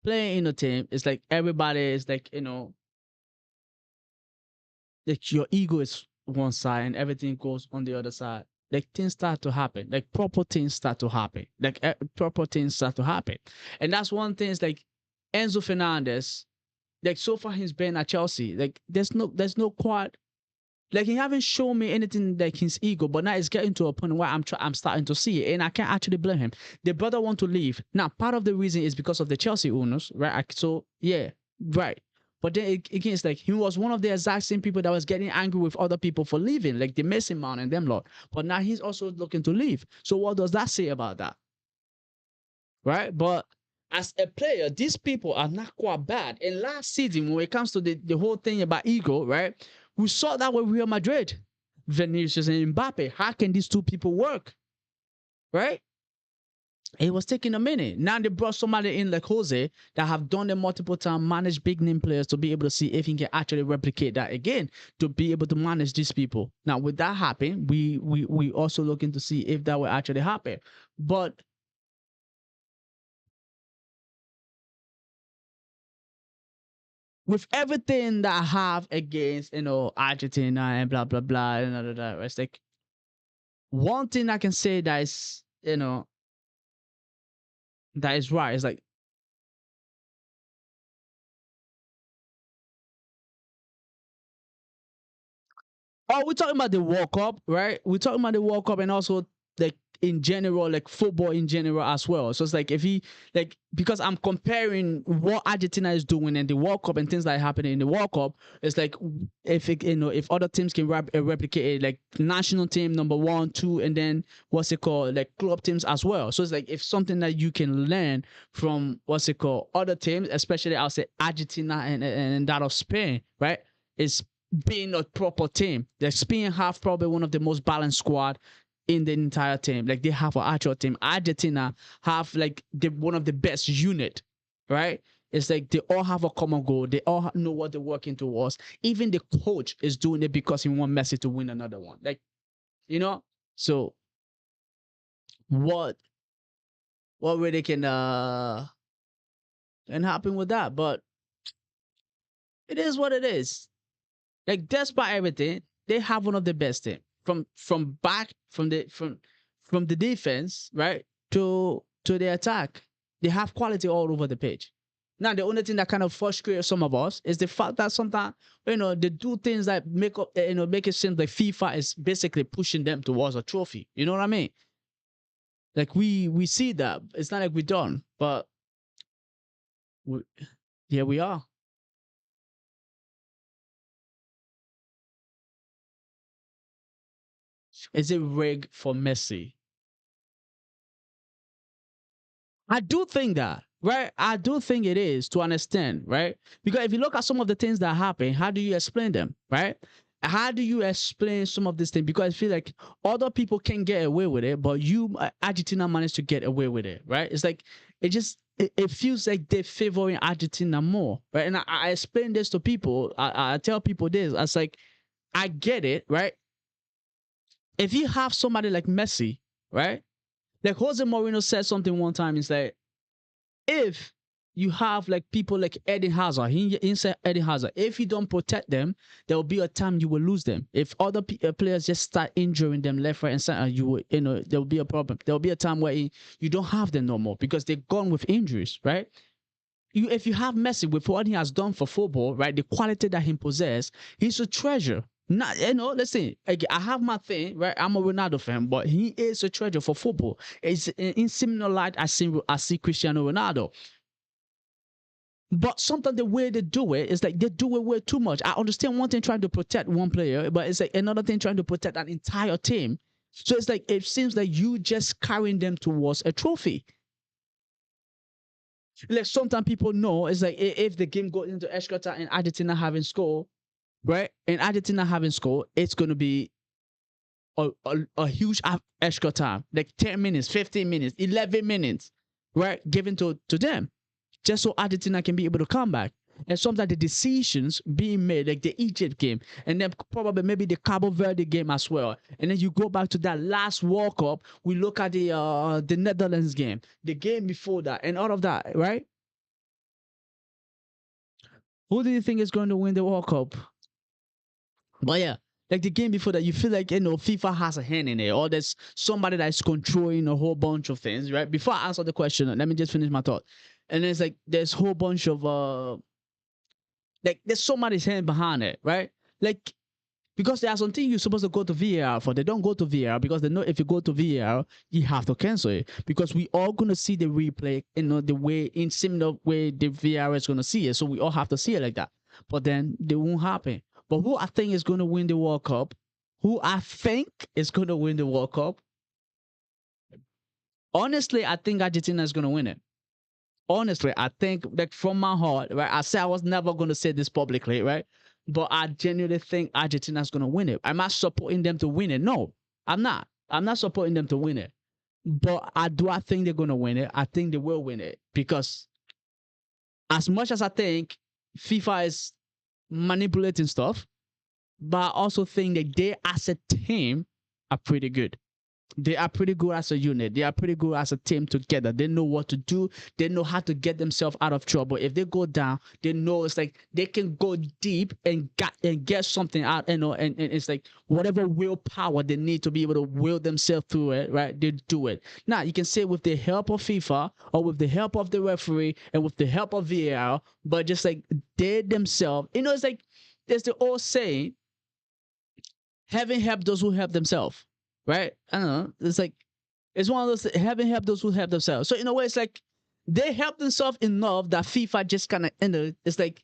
playing in a team, it's like everybody is like like your ego is one side and everything goes on the other side. Like things start to happen. Like proper things start to happen. And that's one thing. Is like Enzo Fernandez. Like so far he's been at Chelsea. Like there's no quite Like he haven't shown me anything like his ego, but now it's getting to a point where I'm starting to see it, and I can't actually blame him. The brother want to leave. Now, part of the reason is because of the Chelsea owners, right? So yeah, right. But then again, it's like he was one of the exact same people that was getting angry with other people for leaving, like the Messi man and them lot. But now he's also looking to leave. So what does that say about that, right? But as a player, these people are not quite bad. And last season, when it comes to the whole thing about ego, right? We saw that with Real Madrid, Vinicius and Mbappe. How can these two people work, right? It was taking a minute. Now they brought somebody in like Jose that have done it multiple times, managed big name players to be able to see if he can actually replicate that again, to be able to manage these people. Now, with that happen, we also looking to see if that will actually happen. But with everything that I have against, Argentina and blah blah blah and all of that, it's like one thing I can say that is, that is right. It's like, oh, we're talking about the World Cup, right? We're talking about the World Cup and also like in general, like football in general as well. So it's like if he like, because I'm comparing what Argentina is doing in the World Cup and things that are happening in the World Cup, it's like if it, if other teams can replicate it, like national team number 1, 2, and then what's it called, like club teams as well. So it's like if something that you can learn from what's it called other teams, especially I'll say Argentina and that of Spain, right? Is being a proper team. Like Spain have probably one of the most balanced squad in the entire team. Like they have an actual team. Argentina have like one of the best unit, right? It's like they all have a common goal. They all know what they're working towards. Even the coach is doing it because he wants Messi to win another one. Like, so what really can happen with that? But it is what it is. Like despite everything, they have one of the best team from back from the defense, right, to the attack. They have quality all over the pitch. Now the only thing that kind of frustrates some of us is the fact that sometimes they do things that make it seem like FIFA is basically pushing them towards a trophy. You know what I mean? Like we see that it's not like we don't, but we, here we are. Is it rigged for Messi? I do think that, right? I do think it is to understand, right? Because if you look at some of the things that happen, how do you explain them, right? How do you explain some of these things? Because I feel like other people can get away with it, but you, Argentina, managed to get away with it, right? It's like it feels like they're favoring Argentina more, right? And I explain this to people. I tell people this. I was like, I get it, right? If you have somebody like Messi, right? Like Jose Mourinho said something one time. It's like, if you have like people like Eden Hazard, he said Eden Hazard, if you don't protect them, there will be a time you will lose them. If other players just start injuring them left, right, and center, there will be a problem. There will be a time where you don't have them no more because they're gone with injuries, right? If you have Messi with what he has done for football, right, the quality that he possesses, he's a treasure. Not, listen, I have my thing, right? I'm a Ronaldo fan, but he is a treasure for football. It's in similar light I see Cristiano Ronaldo. But sometimes the way they do it is like they do it way too much. I understand one thing trying to protect one player, but it's like another thing trying to protect an entire team. So it's like it seems like you just carrying them towards a trophy. Like sometimes people know it's like if the game goes into extra time and Argentina having score, right? And Argentina having score, it's gonna be a huge extra time, like 10 minutes, 15 minutes, 11 minutes, right? Given to them, just so Argentina can be able to come back. And sometimes the decisions being made, like the Egypt game, and then probably maybe the Cabo Verde game as well. And then you go back to that last World Cup. We look at the Netherlands game, the game before that, and all of that, right? Who do you think is going to win the World Cup? But yeah, like the game before that, you feel like FIFA has a hand in it, or there's somebody that's controlling a whole bunch of things, right? Before I answer the question, let me just finish my thought. And it's like there's a whole bunch of like there's somebody's hand behind it, right? Like Because there are some things you're supposed to go to VAR for. They don't go to VAR because they know if you go to VAR, you have to cancel it. Because we all gonna see the replay, the way in similar way the VAR is gonna see it. So we all have to see it like that. But then they won't happen. But who I think is gonna win the World Cup? Who I think is gonna win the World Cup? Honestly, I think Argentina is gonna win it. Honestly, I think like from my heart, right? I said I was never gonna say this publicly, right? But I genuinely think Argentina is gonna win it. Am I supporting them to win it? No, I'm not. I'm not supporting them to win it. But I think they're gonna win it. I think they will win it because as much as I think FIFA is manipulating stuff, but I also think that they as a team are pretty good. They are pretty good as a unit. They are pretty good as a team together. They know what to do. They know how to get themselves out of trouble. If they go down, they know it's like they can go deep and get something out, and it's like whatever willpower they need to be able to will themselves through it, right? They do it. Now you can say with the help of FIFA or with the help of the referee and with the help of VAR, but just like they themselves, it's like there's the old saying, heaven help those who help themselves, right? I don't know. It's like it's one of those heaven help those who help themselves. So in a way, it's like they help themselves enough that FIFA just kind of it's like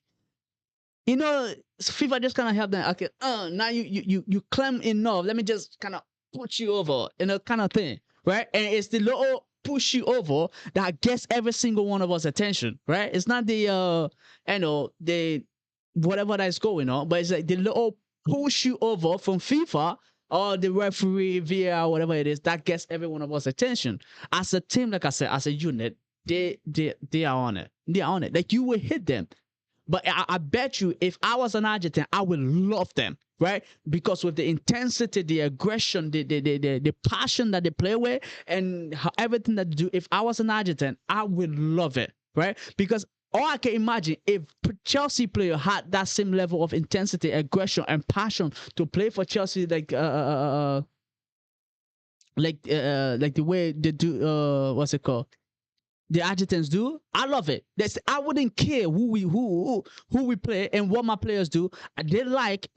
FIFA just kind of help them. Okay, now you claim enough. Let me just kind of put you over, kind of thing, right? And it's the little push you over that gets every single one of us attention, right? It's not the whatever that's going on, but it's like the little push you over from FIFA or the referee, VAR, whatever it is, that gets every one of us attention. As a team, like I said, as a unit, they are on it. They are on it. Like you will hit them. But I bet you, if I was an Argentine, I would love them, right? Because with the intensity, the aggression, the passion that they play with, and everything that they do, if I was an Argentine, I would love it, right? Because all I can imagine if Chelsea player had that same level of intensity, aggression, and passion to play for Chelsea, like the way they do, what's it called? The Argentines do. I love it. I wouldn't care who we play and what my players do. They like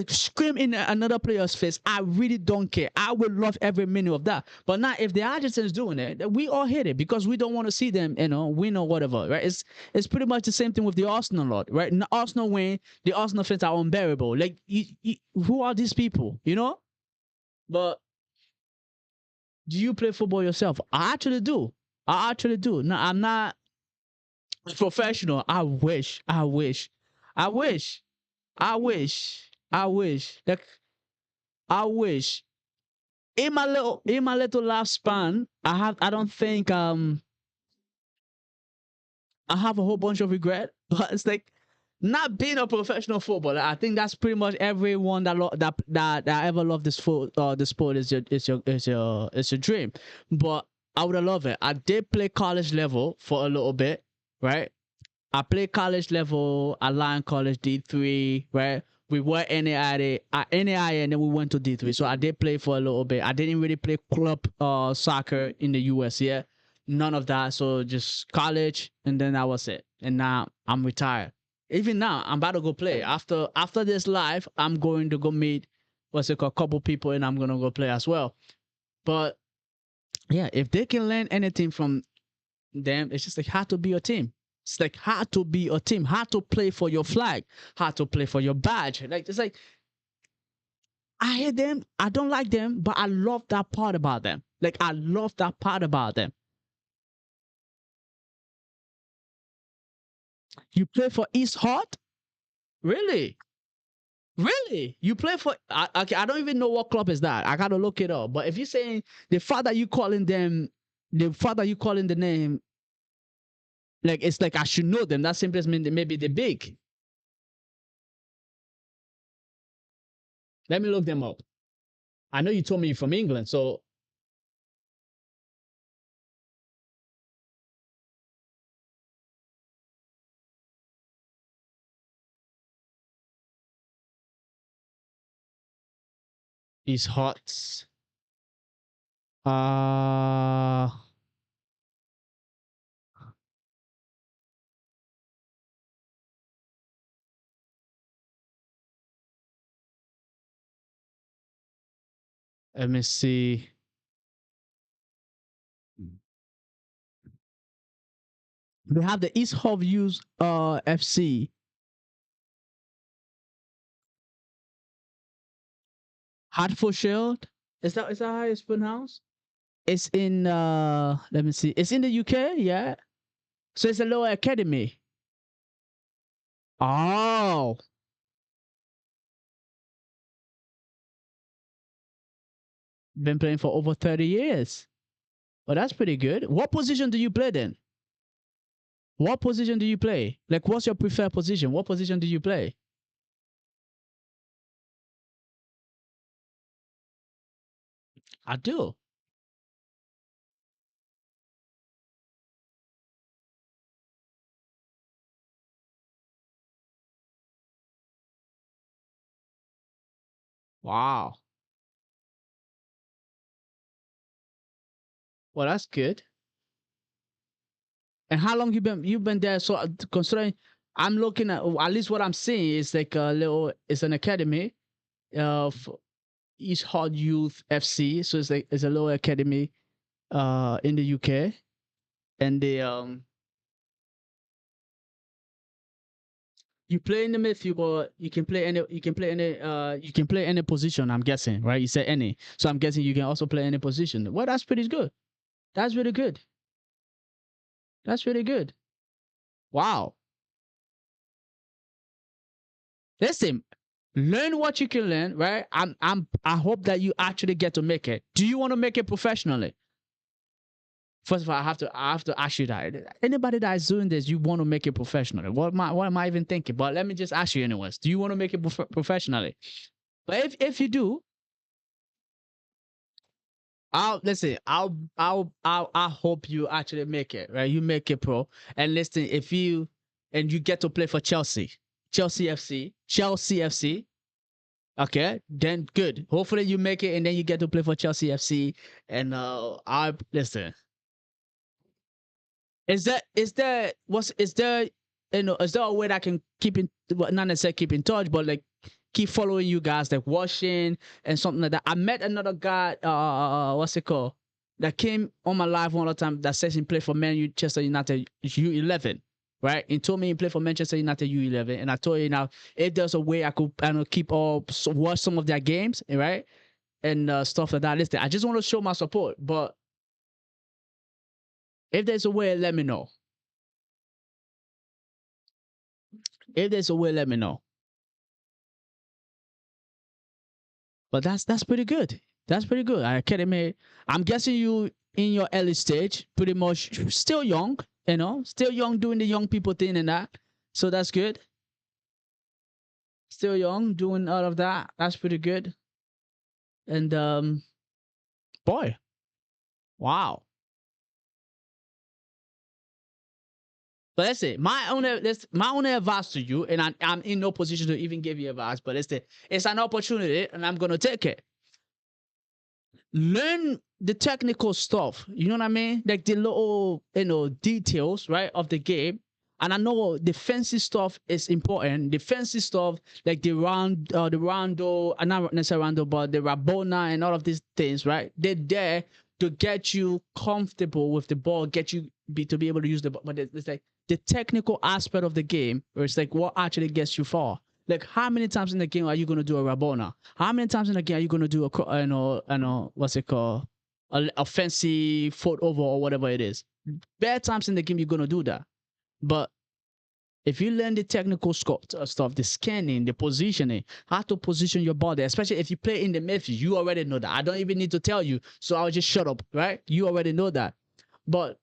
scream in another player's face. I really don't care. I would love every minute of that. But now if the Argentines doing it, we all hate it because we don't want to see them win or whatever. Right? It's pretty much the same thing with the Arsenal lot. Right? Arsenal win. The Arsenal fans are unbearable. Like who are these people? But do you play football yourself? I actually do. I actually do. No, I'm not professional. I wish. I wish. I wish. I wish. I wish. Like I wish. In my little lifespan, I don't think I have a whole bunch of regret. But it's like not being a professional footballer. I think that's pretty much everyone that ever loved the sport is your dream. But I would have loved it. I did play college level for a little bit, right? I played college level, Alliance College D3, right? We were NAIA, and then we went to D3. So I did play for a little bit. I didn't really play club soccer in the US yet. None of that. So just college, and then that was it. And now I'm retired. Even now, I'm about to go play. After this live, I'm going to go meet what's it called, couple people, and I'm gonna go play as well. But yeah, if they can learn anything from them, it's just like how to be a team. It's like how to be a team, how to play for your flag, how to play for your badge. Like it's like I hate them, I don't like them, but I love that part about them. Like I love that part about them. You play for East Hart? Really? Really? You play for okay, I don't even know what club is that. I gotta look it up. But if you're saying the fact that you calling them the fact that you calling the name, like it's like I should know them. That simply means that maybe they're big. Let me look them up. I know you told me you're from England, so he's hot. Uh Let me see. They have the East Hove FC. Hertfordshire. Is that how it's pronounced? It's in let me see. It's in the UK, yeah. So it's a lower academy. Oh, been playing for over 30 years. Well, that's pretty good. What position do you play then? What position do you play? Like, what's your preferred position? What position do you play? I do. Wow. Well, that's good. And how long you been there? So considering I'm looking at least what I'm seeing is like a little. It's an academy of East Hard Youth FC. So it's like it's a little academy in the UK, and you play in the midfield, but you can play any position. I'm guessing, right? You said any, so I'm guessing you can also play any position. Well, that's pretty good. That's really good. That's really good. Wow. Listen, learn what you can learn, right? I hope that you actually get to make it. Do you want to make it professionally? First of all, I have to ask you that. Anybody that is doing this, you want to make it professionally. What am I even thinking? But let me just ask you anyways. Do you want to make it professionally? But if you do, I'll listen. I hope you actually make it, right? You make it pro. And listen, if you and you get to play for Chelsea FC. Okay, then good. Hopefully you make it, and then you get to play for Chelsea FC. And I listen. Is there is there a way that I can keep in, well, not necessarily keep in touch, but like keep following you guys, like watching and something like that. I met another guy, what's it called, that came on my live one other time that says he played for Manchester United U11, right? He told me he played for Manchester United U11, and I told you now if there's a way I could, I know, keep all watch some of their games, right? And stuff like that. Listen, I just want to show my support, but if there's a way, let me know. If there's a way, let me know. But that's pretty good. That's pretty good. Academy. I'm guessing you in your early stage, pretty much still young, still young doing the young people thing and that. So that's good. Still young doing all of that. That's pretty good. And boy, wow. But that's it. My only advice to you, and I'm in no position to even give you advice, but it's an opportunity, and I'm gonna take it. Learn the technical stuff. You know what I mean? Like the little, details, right, of the game. And I know defensive stuff is important. Defensive stuff like the rondo, not necessarily rondo, but the rabona and all of these things, right? They're there to get you comfortable with the ball, get you to be able to use the ball. But it's like the technical aspect of the game, where it's like what actually gets you far. Like how many times in the game are you gonna do a rabona? How many times in the game are you gonna do what's it called, a offensive foot over or whatever it is? Bad times in the game you're gonna do that, but if you learn the technical stuff, the scanning, the positioning, how to position your body, especially if you play in the midfield, you already know that. I don't even need to tell you, so I'll just shut up, right? You already know that. But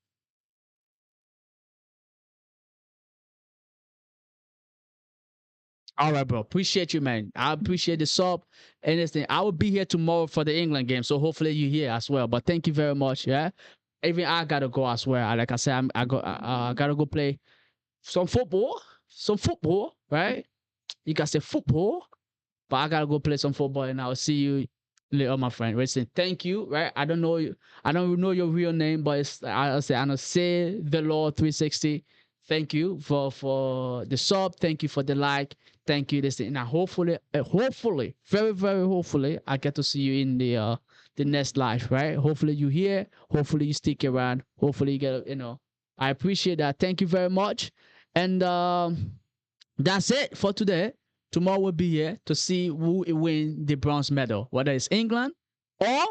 all right, bro. Appreciate you, man. I appreciate the sub and this thing. I will be here tomorrow for the England game, so hopefully you here as well. But thank you very much. Yeah, even I gotta go as well. Like I said, I gotta go play some football, right? You gotta say football, but I gotta go play some football, and I'll see you later, my friend. Listen, thank you, right? I don't know you. I don't know your real name, but I'll say the Lord 360. Thank you for the sub. Thank you for the like. Thank you. Listen, now hopefully, very very hopefully, I get to see you in the the next life, right? Hopefully you here. Hopefully you stick around. Hopefully you get, I appreciate that. Thank you very much. And that's it for today. Tomorrow we'll be here to see who will win the bronze medal, whether it's England or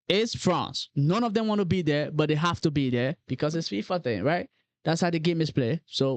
it's France. None of them want to be there, but they have to be there because it's FIFA thing, right? That's how the game is played. So